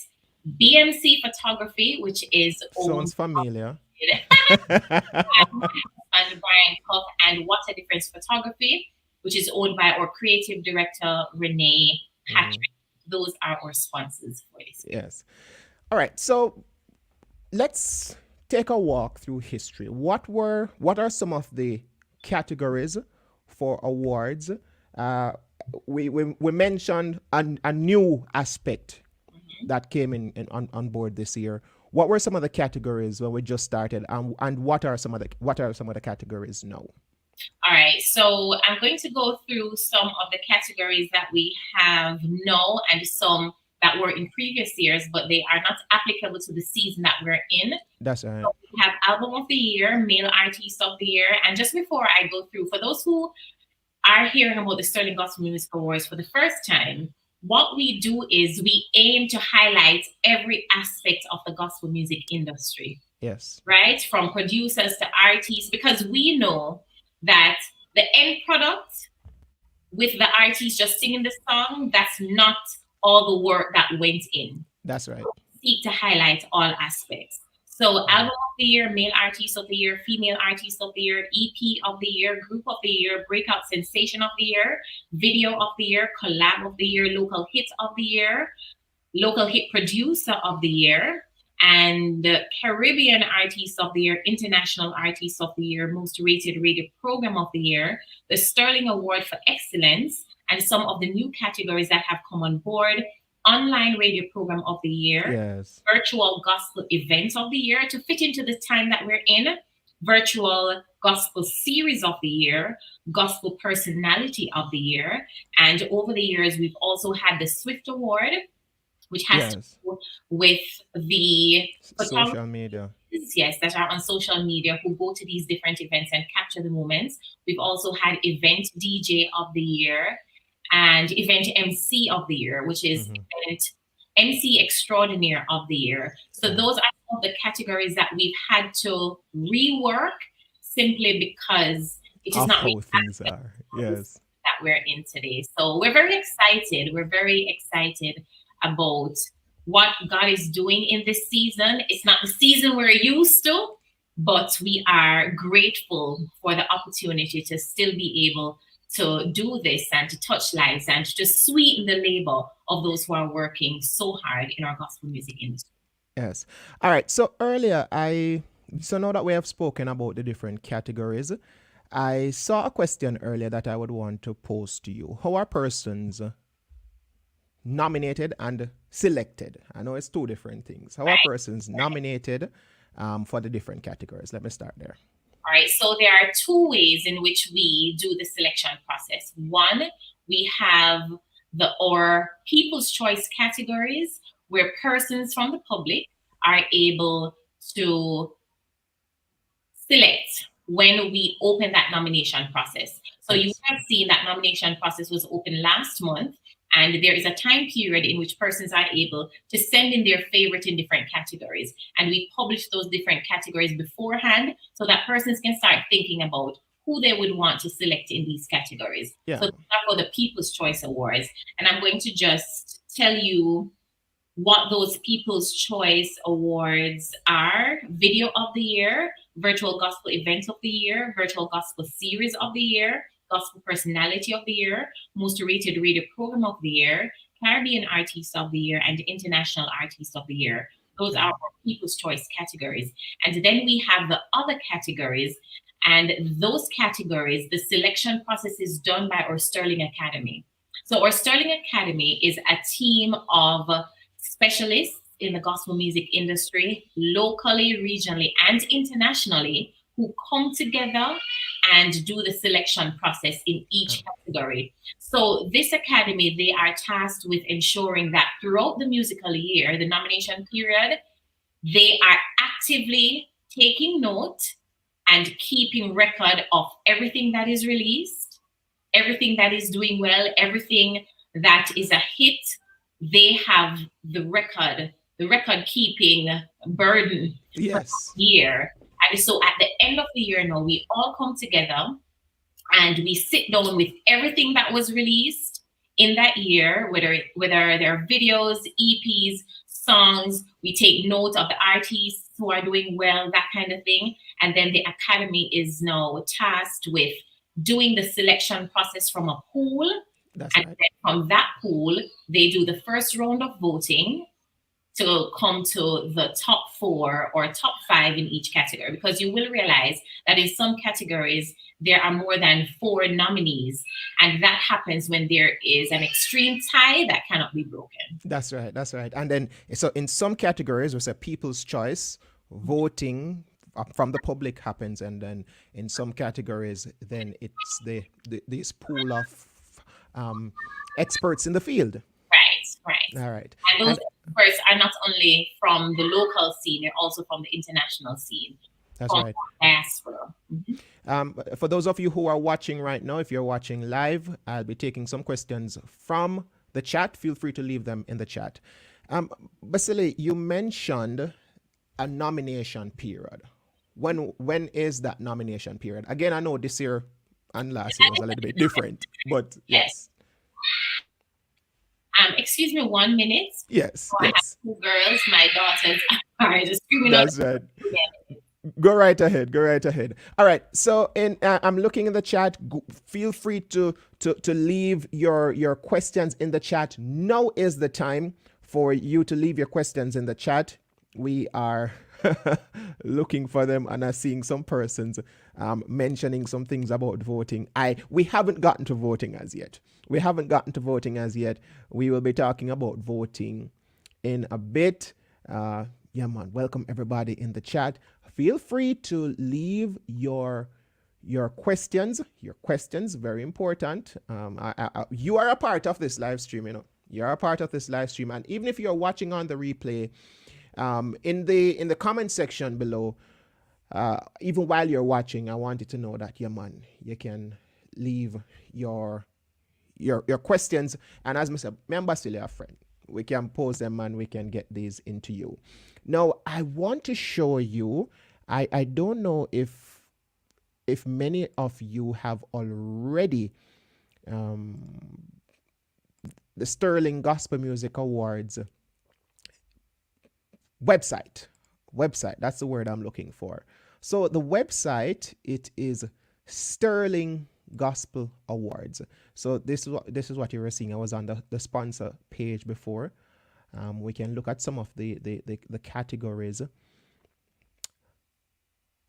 S2: BMC Photography, which is
S1: sounds familiar.
S2: And Barnaby-Cuff, and What a Difference Photography, which is owned by our creative director, Renee Patrick. Those are our sponsors for this.
S1: Yes. All right. So let's take a walk through history. What are some of the categories for awards? Uh, we mentioned a new aspect that came on board this year. What were some of the categories when we just started, and what are some of the categories now?
S2: All right, so I'm going to go through some of the categories that we have now and some that were in previous years, but they are not applicable to the season that we're in.
S1: That's all right.
S2: So we have Album of the Year, Male Artist of the Year, and just before I go through, for those who are hearing about the Sterling Gospel Music Awards for the first time, what we do is we aim to highlight every aspect of the gospel music industry.
S1: Yes.
S2: Right? From producers to artists, because we know that the end product with the artist just singing the song, that's not all the work that went in.
S1: That's right.
S2: So we seek to highlight all aspects. So Album of the Year, Male Artist of the Year, Female Artist of the Year, EP of the Year, Group of the Year, Breakout Sensation of the Year, Video of the Year, Collab of the Year, Local Hit of the Year, Local Hit Producer of the Year, and Caribbean Artist of the Year, International Artist of the Year, Most Rated Radio Program of the Year, the Sterling Award for Excellence, and some of the new categories that have come on board: Online Radio Program of the Year,
S1: Yes.
S2: Virtual Gospel Event of the Year, to fit into the time that we're in, Virtual Gospel Series of the Year, Gospel Personality of the Year, and over the years, we've also had the Swift Award, which has to do with the
S1: social media.
S2: Yes, that are on social media who go to these different events and capture the moments. We've also had Event DJ of the Year and Event MC of the Year, which is Event MC Extraordinaire of the Year. So those are some of the categories that we've had to rework simply because it is not
S1: how things are. Yes.
S2: That we're in today. So we're very excited. We're very excited about what God is doing in this season. It's not the season we're used to, but we are grateful for the opportunity to still be able to do this and to touch lives and to sweeten the labor of those who are working so hard in our gospel music industry.
S1: Yes. All right. So earlier, so now that we have spoken about the different categories, I saw a question earlier that I would want to pose to you. How are persons nominated and selected? I know it's two different things. How are persons nominated for the different categories? Let me start there.
S2: All right, so there are two ways in which we do the selection process. One, we have our People's Choice categories, where persons from the public are able to select when we open that nomination process. So you have seen that nomination process was open last month, and there is a time period in which persons are able to send in their favorite in different categories. And we publish those different categories beforehand so that persons can start thinking about who they would want to select in these categories.
S1: Yeah.
S2: So that's for the People's Choice Awards. And I'm going to just tell you what those People's Choice Awards are: Video of the Year, Virtual Gospel Event of the Year, Virtual Gospel Series of the Year, Gospel Personality of the Year, Most Rated Radio Program of the Year, Caribbean Artist of the Year, and International Artist of the Year. Those are our People's Choice categories. And then we have the other categories. And those categories, the selection process is done by our Sterling Academy. So our Sterling Academy is a team of specialists in the gospel music industry, locally, regionally, and internationally, who come together and do the selection process in each category. So this academy, they are tasked with ensuring that throughout the musical year, the nomination period, they are actively taking note and keeping record of everything that is released, everything that is doing well, everything that is a hit. They have the record keeping burden for the year. And so at the end of the year now, we all come together and we sit down with everything that was released in that year, whether they're videos, EPs, songs. We take note of the artists who are doing well, that kind of thing. And then the academy is now tasked with doing the selection process from a pool. Then from that pool, they do the first round of voting to come to the top 4 or top 5 in each category, because you will realize that in some categories there are more than 4 nominees, and that happens when there is an extreme tie that cannot be broken.
S1: That's right. That's right. And then, so in some categories, we say people's choice, voting from the public happens, and then in some categories, then it's this pool of experts in the field.
S2: Right.
S1: All right.
S2: And those experts are not only from the local scene, they're also from the international scene.
S1: That's right.
S2: Diaspora.
S1: For those of you who are watching right now, if you're watching live, I'll be taking some questions from the chat. Feel free to leave them in the chat. Basillia, you mentioned a nomination period. When is that nomination period? Again, I know this year and last year was a little bit different, but yes.
S2: Excuse me 1 minute.
S1: Yes.
S2: So yes. I have 2 girls. My daughters are just screaming.
S1: That's right. Go right ahead. Go right ahead. All right. So I'm looking in the chat. Feel free to leave your questions in the chat. Now is the time for you to leave your questions in the chat. We are looking for them and are seeing some persons mentioning some things about voting. We haven't gotten to voting as yet. We will be talking about voting in a bit. Yeah, man. Welcome everybody in the chat. Feel free to leave your questions. Your questions, very important. You are a part of this live stream, you know. You're a part of this live stream. And even if you're watching on the replay, in the comment section below, even while you're watching, I want you to know that, yeah, man, you can leave your questions. And as I said, remember, still a friend. We can pose them and we can get these into you. Now, I want to show you, I don't know if many of you have already the Sterling Gospel Music Awards website. That's the word I'm looking for. So the website, it is Sterling Gospel Awards. So this is what you were seeing. I was on the sponsor page before. We can look at some of the categories.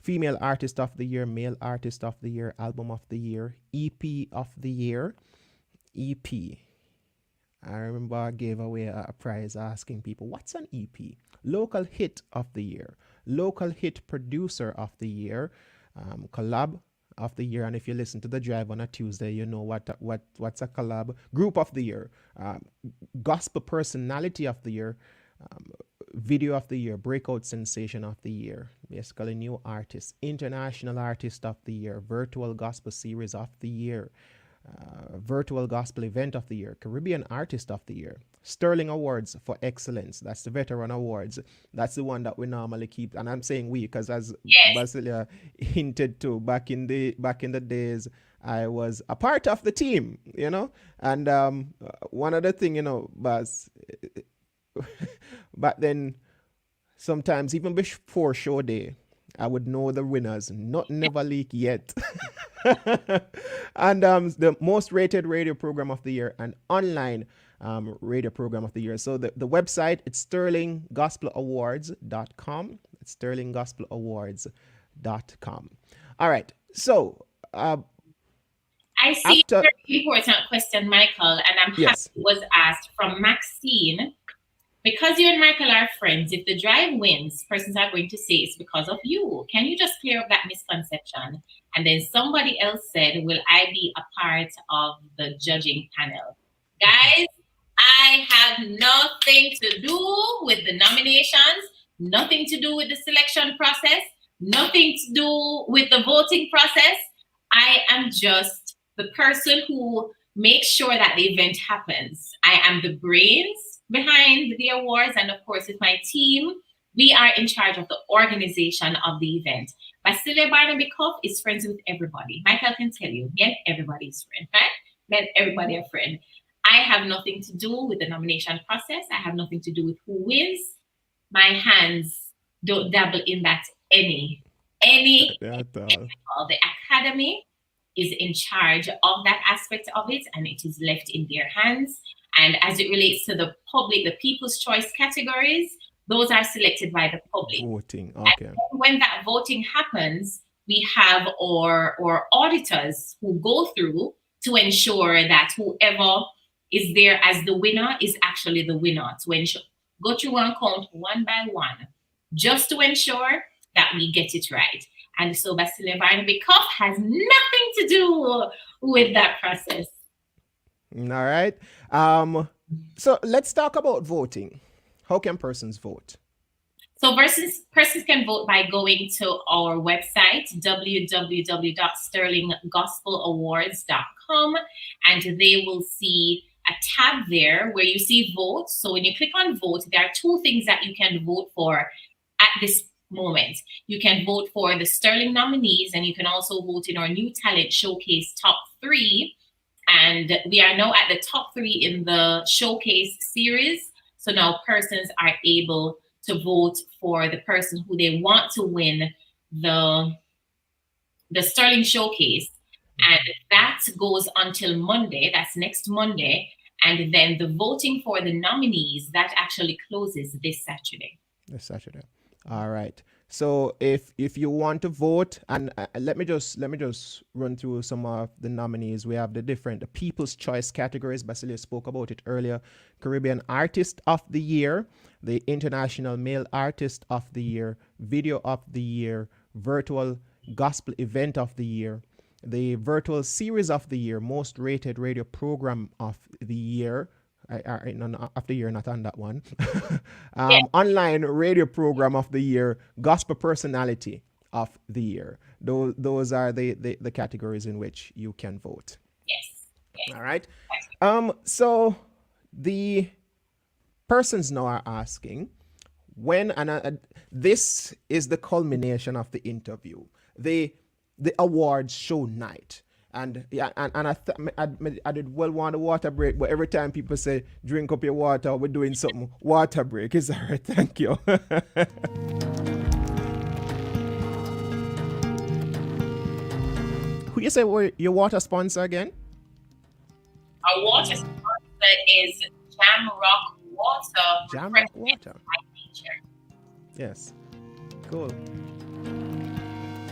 S1: Female Artist of the Year, Male Artist of the Year, Album of the Year, EP of the Year, EP. I remember I gave away a prize asking people, what's an EP? Local Hit of the Year, Local Hit Producer of the Year, Collab of the Year. And if you listen to The Drive on a Tuesday, you know what's a collab. Group of the Year, Gospel Personality of the Year, Video of the Year, Breakout Sensation of the Year, basically New Artist, International Artist of the Year, Virtual Gospel Series of the Year, Virtual Gospel Event of the Year, Caribbean Artist of the Year, Sterling Awards for Excellence. That's the Veteran Awards. That's the one that we normally keep. And I'm saying we because, as Basillia hinted to, back in the days, I was a part of the team, you know. And one other thing, you know, Bas, but then sometimes even before show day, I would know the winners. Not never leak yet. And the most rated radio program of the year and online radio program of the year. So the website, it's sterlinggospelawards.com. It's sterlinggospelawards.com. All right. So I
S2: see a very important question, Michael, and I'm happy it was asked from Maxine. Because you and Michael are friends, if the drive wins, persons are going to say it's because of you. Can you just clear up that misconception? And then somebody else said, will I be a part of the judging panel? Guys, I have nothing to do with the nominations, nothing to do with the selection process, nothing to do with the voting process. I am just the person who makes sure that the event happens. I am the brains behind the awards, and of course with my team, we are in charge of the organization of the event. Basillia Barnaby-Cuff is friends with everybody. Michael can tell you, get everybody's friend, right? Let everybody a friend. I have nothing to do with the nomination process. I have nothing to do with who wins. My hands don't dabble in that any at all. The academy is in charge of that aspect of it, and it is left in their hands. And as it relates to the public, the People's Choice categories, those are selected by the public.
S1: Voting, okay.
S2: And when that voting happens, we have our auditors who go through to ensure that whoever is there as the winner is actually the winner. To ensure, go through and count one by one, just to ensure that we get it right. And so Basillia Barnaby-Cuff has nothing to do with that process.
S1: All right. So let's talk about voting. How can persons vote?
S2: So persons can vote by going to our website, www.sterlinggospelawards.com, and they will see a tab there where you see vote. So when you click on vote, there are two things that you can vote for at this moment. You can vote for the Sterling nominees, and you can also vote in our New Talent Showcase top 3. And we are now at the top 3 in the showcase series. So now persons are able to vote for the person who they want to win the Sterling Showcase. And that goes until Monday. That's next Monday. And then the voting for the nominees, that actually closes this Saturday.
S1: This Saturday. All right. So if you want to vote, and let me just run through some of the nominees. We have the People's Choice categories. Basillia spoke about it earlier. Caribbean Artist of the Year, the International Male Artist of the Year, Video of the Year, Virtual Gospel Event of the Year, the Virtual Series of the Year, Most Rated Radio Program of the Year. After year, not on that one. Online Radio Program of the Year, Gospel Personality of the Year. Those are the categories in which you can vote.
S2: Yes.
S1: All right. So the persons now are asking when, and this is the culmination of the interview, the awards show night. And I did well want a water break, but every time people say drink up your water, we're doing something. Water break is all right. Thank you. Who you say were your water sponsor again?
S2: Our water sponsor is Jamrock Water.
S1: Jamrock Water. Yes. Cool.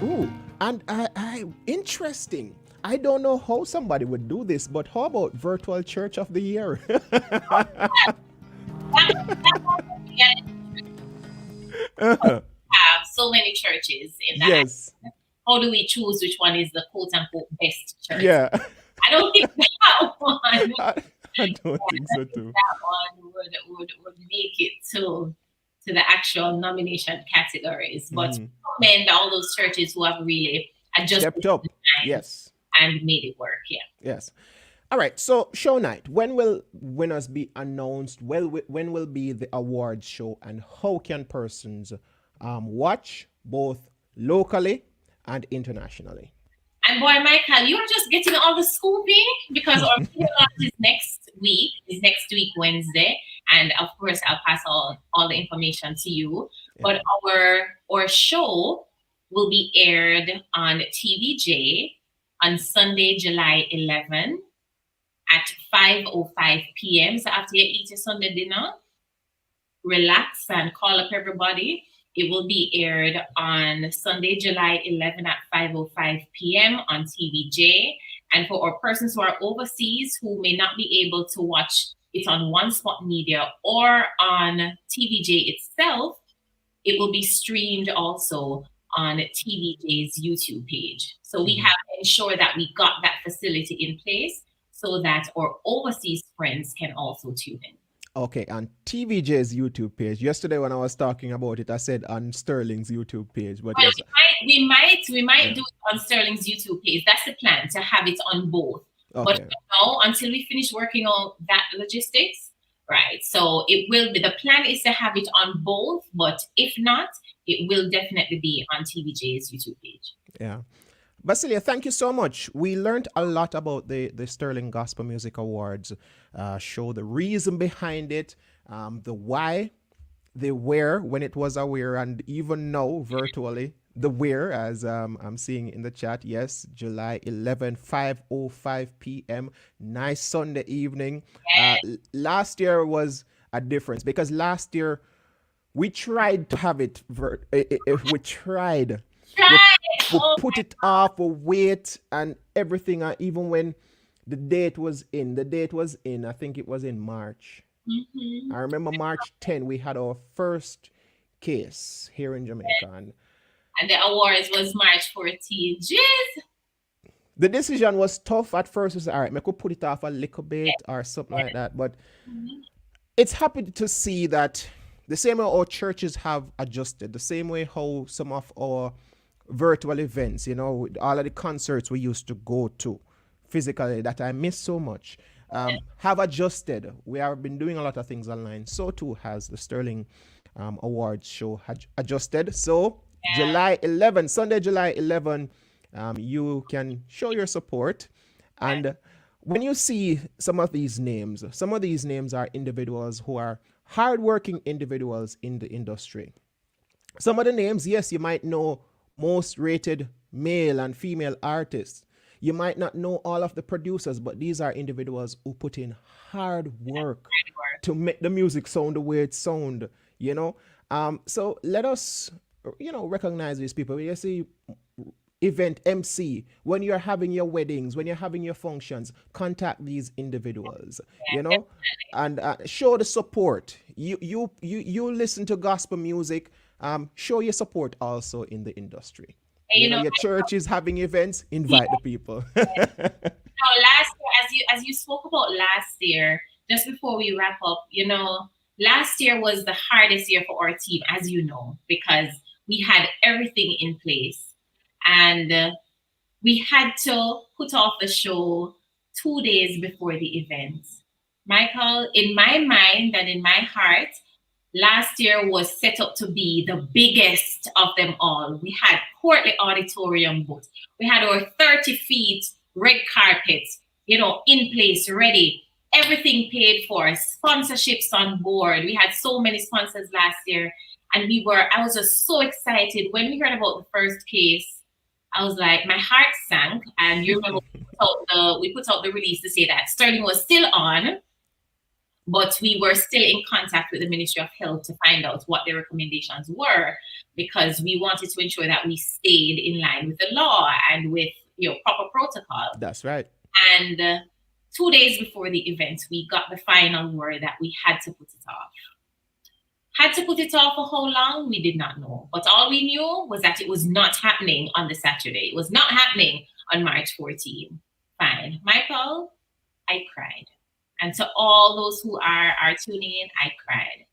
S1: Ooh, and I interesting. I don't know how somebody would do this, but how about Virtual Church of the Year?
S2: Have so many churches in that.
S1: Yes.
S2: How do we choose which one is the quote unquote best church?
S1: Yeah.
S2: I don't think that one.
S1: I don't think so too.
S2: That one would make it to the actual nomination categories. But commend all those churches who have really adjusted
S1: stepped up. Yes.
S2: And made it work. Yeah.
S1: Yes. All right. So show night. When will winners be announced? When will be the awards show, and how can persons watch both locally and internationally?
S2: And boy, Michael, you're just getting all the scooping, because our video launch is next week Wednesday, and of course I'll pass all the information to you. Yeah. But our show will be aired on TVJ on Sunday, July 11 at 5:05 p.m. So after you eat your Sunday dinner, relax and call up everybody. It will be aired on Sunday, July 11 at 5:05 p.m. on TVJ. And for our persons who are overseas who may not be able to watch it on One Spot Media or on TVJ itself, it will be streamed also on TVJ's YouTube page. So we have to ensure that we got that facility in place so that our overseas friends can also tune in.
S1: Okay, on TVJ's YouTube page. Yesterday when I was talking about it, I said on Sterling's YouTube page. But
S2: well,
S1: yes.
S2: we might do it on Sterling's YouTube page. That's the plan, to have it on both. Okay. But no, until we finish working on that logistics, right? So it will be, the plan is to have it on both, but if not, it will definitely be on TVJ's YouTube page.
S1: Yeah. Basillia, thank you so much. We learned a lot about the Sterling Gospel Music Awards show, the reason behind it, the why, the where when it was aware, and even now virtually the where, as I'm seeing in the chat. Yes, July 11, 5:05 p.m. Nice Sunday evening. Last year was a difference because last year we tried to have it. We tried. We,
S2: Try.
S1: we
S2: Oh
S1: put it off. We wait and everything. Even when the date was in. I think it was in March.
S2: my.
S1: I remember March 10. We had our first case here in Jamaica,
S2: And the awards was March 14th. Jeez.
S1: the decision was tough at first. It was all right, I could put it off a little bit or something like that. But it's happy to see that the same way our churches have adjusted, the same way how some of our virtual events, all of the concerts we used to go to physically that I miss so much, have adjusted. We have been doing a lot of things online. So too has the Sterling Awards show adjusted. So July 11, Sunday, July 11, you can show your support. And when you see some of these names are individuals who are hardworking individuals in the industry. Some of the names, yes, you might know most rated male and female artists. You might not know all of the producers, but these are individuals who put in hard work to make the music sound the way it sound, So let us, recognize these people. When you see event MC, when you're having your weddings, when you're having your functions, contact these individuals, and show the support. You listen to gospel music, show your support also in the industry. Your church is having events, invite the people.
S2: Last year, as you spoke about last year, just before we wrap up, last year was the hardest year for our team, as you know, because we had everything in place. And we had to put off the show 2 days before the event. Michael, in my mind and in my heart, last year was set up to be the biggest of them all. We had Portly Auditorium booked. We had our 30 feet red carpet, in place, ready. Everything paid for, sponsorships on board. We had so many sponsors last year. And I was just so excited. When we heard about the first case, I was like, my heart sank. And you remember we put out the release to say that Sterling was still on, but we were still in contact with the Ministry of Health to find out what their recommendations were, because we wanted to ensure that we stayed in line with the law and with proper protocol.
S1: That's right.
S2: And 2 days before the event, we got the final word that we had to put it off. Had to put it off for how long? We did not know. But all we knew was that it was not happening on the Saturday. It was not happening on March 14. Fine. Michael, I cried. And to all those who are tuning in, I cried.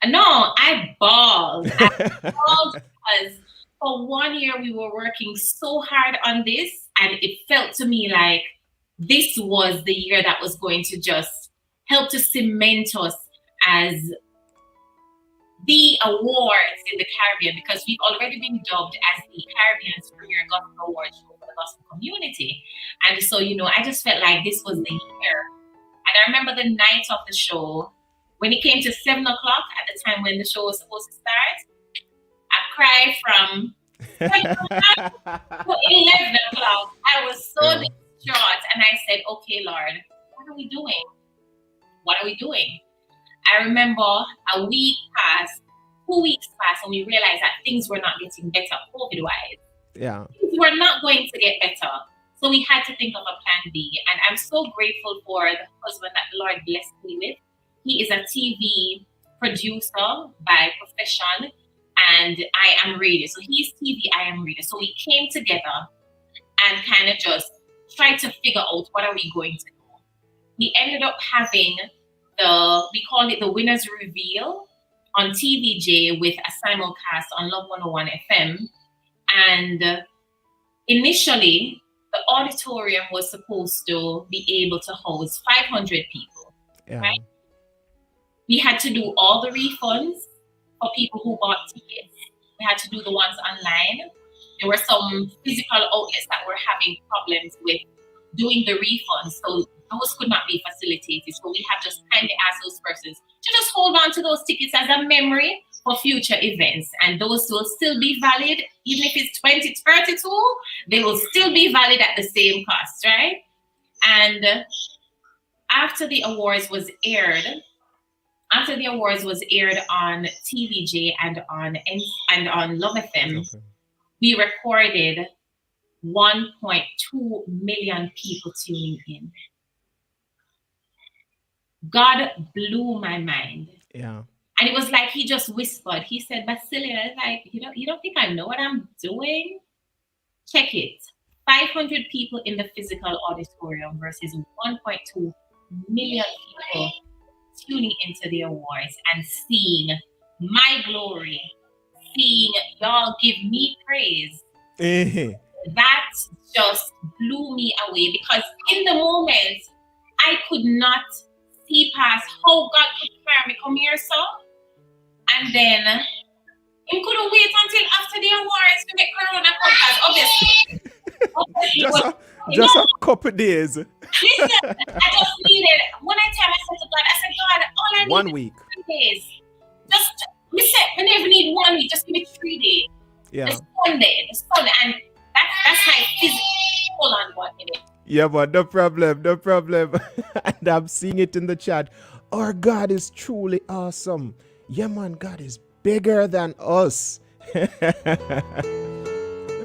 S2: And no, I bawled. I bawled because for 1 year we were working so hard on this, and it felt to me like this was the year that was going to just help to cement us as the awards in the Caribbean, because we've already been dubbed as the Caribbean's premier gospel award show for the gospel community. And so, I just felt like this was the year. And I remember the night of the show, when it came to 7 o'clock at the time when the show was supposed to start, I cried from 7 o'clock to 11 o'clock. I was so distraught. And I said, okay, Lord, what are we doing? What are we doing? I remember a week passed, 2 weeks passed, and we realized that things were not getting better COVID-wise.
S1: Yeah.
S2: Things were not going to get better. So we had to think of a plan B. And I'm so grateful for the husband that the Lord blessed me with. He is a TV producer by profession, and I am radio. So he's TV, I am radio. So we came together and kind of just tried to figure out what are we going to do. We ended up having we called it the Winners Reveal on TVJ with a simulcast on Love 101 FM. And initially, the auditorium was supposed to be able to house 500 people, right? We had to do all the refunds for people who bought tickets. We had to do the ones online. There were some physical outlets that were having problems with doing the refunds, so those could not be facilitated. So we have just kindly asked those persons to just hold on to those tickets as a memory for future events, and those will still be valid. Even if it's 2032, they will still be valid at the same cost, right? And after the awards was aired on TVJ and on Love FM, we recorded 1.2 million people tuning in. God blew my mind.
S1: Yeah.
S2: And it was like he just whispered. He said, Basillia, like, you don't think I know what I'm doing? Check it. 500 people in the physical auditorium versus 1.2 million people tuning into the awards and seeing my glory, seeing y'all give me praise. That just blew me away, because in the moment, I could not see past how God could carry me come here, so. And then he couldn't wait until after the awards to get Corona because obviously.
S1: just a couple days.
S2: Listen, I just needed, when I tell myself to God, I said, God, all I need
S1: 1 week.
S2: is 3 days. Just, I never need 1 week, just give me 3 days.
S1: Yeah.
S2: The Sunday, and that's my physical. Hold on 1 minute.
S1: Yeah, but no problem. And I'm seeing it in the chat. Our God is truly awesome. Yeah, man, God is bigger than us. Let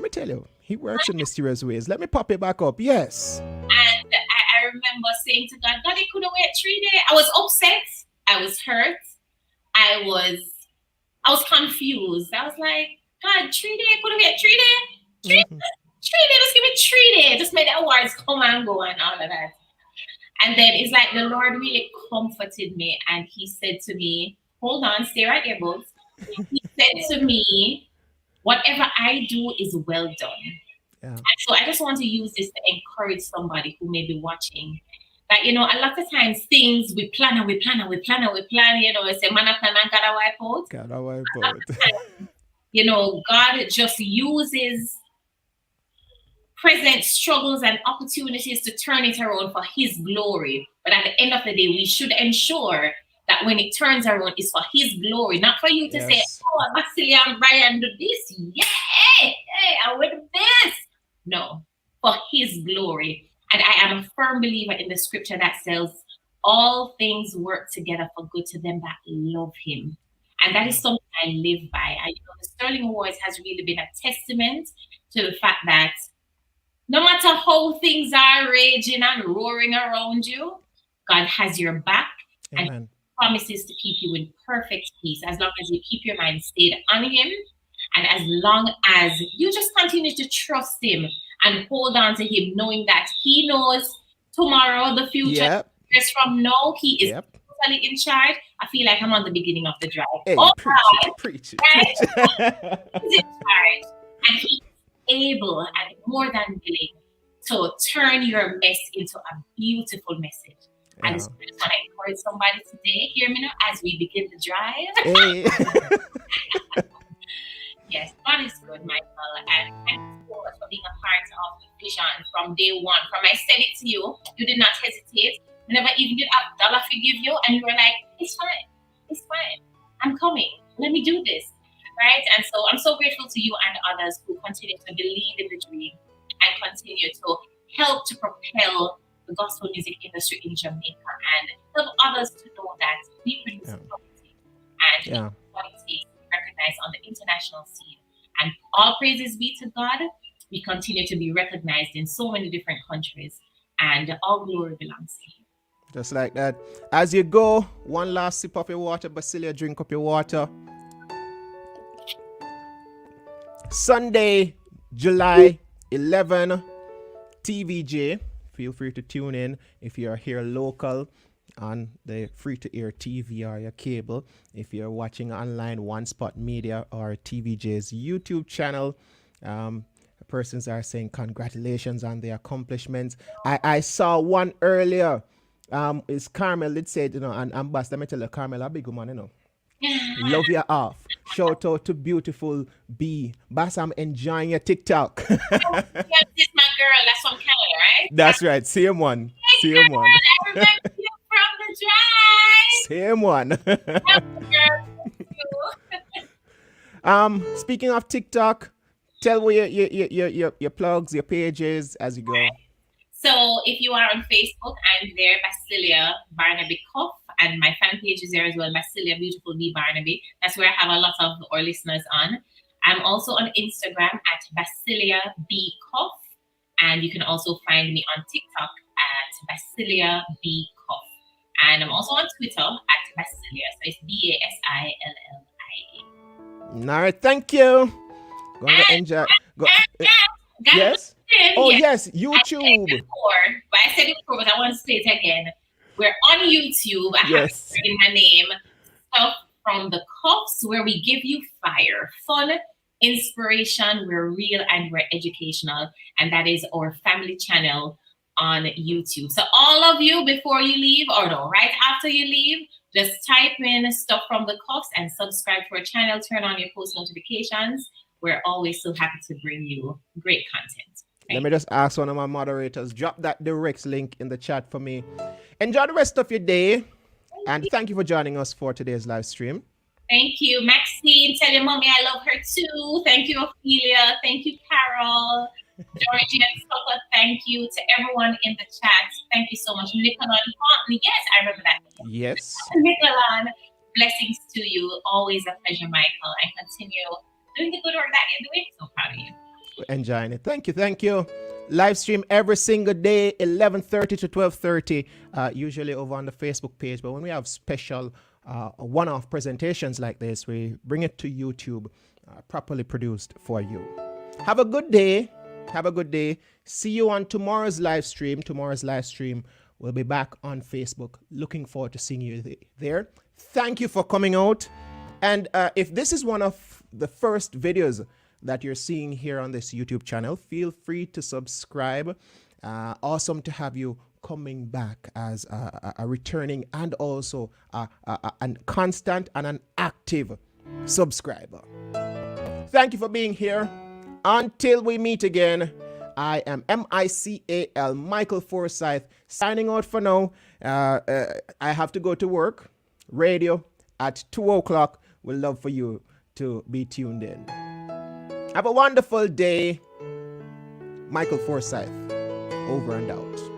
S1: me tell you, he works in mysterious ways. Let me pop it back up. Yes.
S2: And I remember saying to God, he couldn't wait 3 days. I was upset. I was hurt. I was confused. I was like, God, 3 days? Couldn't wait 3 days? 3 days? 3 days? Just give me 3 days. Just make the awards come and go and all of that. And then it's like the Lord really comforted me. And he said to me, hold on, stay right there, Bubs. He said to me, whatever I do is well done. Yeah. And so I just want to use this to encourage somebody who may be watching. That, a lot of times things we plan, we say, man, I plan and gotta wipe out. God just uses present struggles and opportunities to turn it around for his glory. But at the end of the day, we should ensure that when it turns around, it's for his glory, not for you to say, oh, Basillia and Brian do this. Yeah, hey, I would do this. No, for his glory. And I am a firm believer in the scripture that says, all things work together for good to them that love him. And that is something I live by. The Sterling Awards has really been a testament to the fact that no matter how things are raging and roaring around you, God has your back. Amen. And promises to keep you in perfect peace as long as you keep your mind stayed on him, and as long as you just continue to trust him and hold on to him, knowing that he knows tomorrow, the future. Yep. Years from now, he is totally in charge. I feel like I'm on the beginning of the drive.
S1: Hey, preach it.
S2: Right? He's in charge, and he's able and more than willing to turn your mess into a beautiful message. Yeah. And so I just want to encourage somebody today, hear me now, as we begin the drive. Hey. Yes, God is good, Michael. And thank you so much for being a part of the vision from day one. From I said it to you, you did not hesitate. You never even did a dollar to give you, and you were like, it's fine. I'm coming. Let me do this. Right? And so I'm so grateful to you and others who continue to believe in the dream and continue to help to propel the gospel music industry in Jamaica and help others to know that we produce quality and quality recognized on the international scene. And all praises be to God. We continue to be recognized in so many different countries, and all glory belongs to him.
S1: Just like that. As you go, one last sip of your water. Basillia, drink up your water. Sunday, July 11, TVJ. Feel free to tune in if you're here local on the free-to-air TV or your cable. If you're watching online, One Spot Media or TVJ's YouTube channel. Persons are saying congratulations on the accomplishments. I saw one earlier. It's Carmel. It said, and Bass, let me tell you, Carmel, a big woman, Love you off. Shout out to beautiful B. Bass, I'm enjoying your TikTok.
S2: This my girl. That's from Canada, right?
S1: That's right. Same one. Same one.
S2: I remember you from the drive.
S1: Same one. Speaking of TikTok, tell me your plugs, your pages as you go.
S2: So if you are on Facebook, I'm there, Basillia Barnaby-Cuff, and my fan page is there as well, Basillia Beautiful B Barnaby. That's where I have a lot of our listeners on. I'm also on Instagram at Basillia B Cuff, and you can also find me on TikTok at Basillia B Cuff. And I'm also on Twitter at Basillia, so it's Basilla.
S1: All right, thank you. Go and enjoy. Go. Yes. Oh yes, YouTube.
S2: But I said it before, but I want to say it again. We're on YouTube. I have in my name stuff from the Cuffs, where we give you fire, fun, inspiration. We're real and we're educational, and that is our family channel on YouTube. So all of you, before you leave, or no, right after you leave, just type in stuff from the Cuffs and subscribe to our channel. Turn on your post notifications. We're always so happy to bring you great content.
S1: Let me just ask one of my moderators, drop that direct link in the chat for me. Enjoy the rest of your day. And thank you for joining us for today's live stream.
S2: Thank you. Maxine, tell your mommy I love her too. Thank you, Ophelia. Thank you, Carol. Georgie and Scott, thank you to everyone in the chat. Thank you so much. Nicolan, yes, I remember that.
S1: Yes.
S2: Nicolan, blessings to you. Always a pleasure, Michael. And continue doing the good work that you're doing. So proud of you.
S1: Enjoying it. Thank you. Thank you. Live stream every single day, 11:30 to 12:30, usually over on the Facebook page. But when we have special one-off presentations like this, we bring it to YouTube, properly produced for you. Have a good day. Have a good day. See you on tomorrow's live stream. Tomorrow's live stream will be back on Facebook. Looking forward to seeing you there. Thank you for coming out. And if this is one of the first videos that you're seeing here on this YouTube channel, feel free to subscribe. Awesome to have you coming back as a returning and also a constant and an active subscriber. Thank you for being here. Until we meet again, I am MICAL, Michael Forsythe, signing out for now. I have to go to work. Radio at 2 o'clock. We'd love for you to be tuned in. Have a wonderful day. Michael Forsythe, over and out.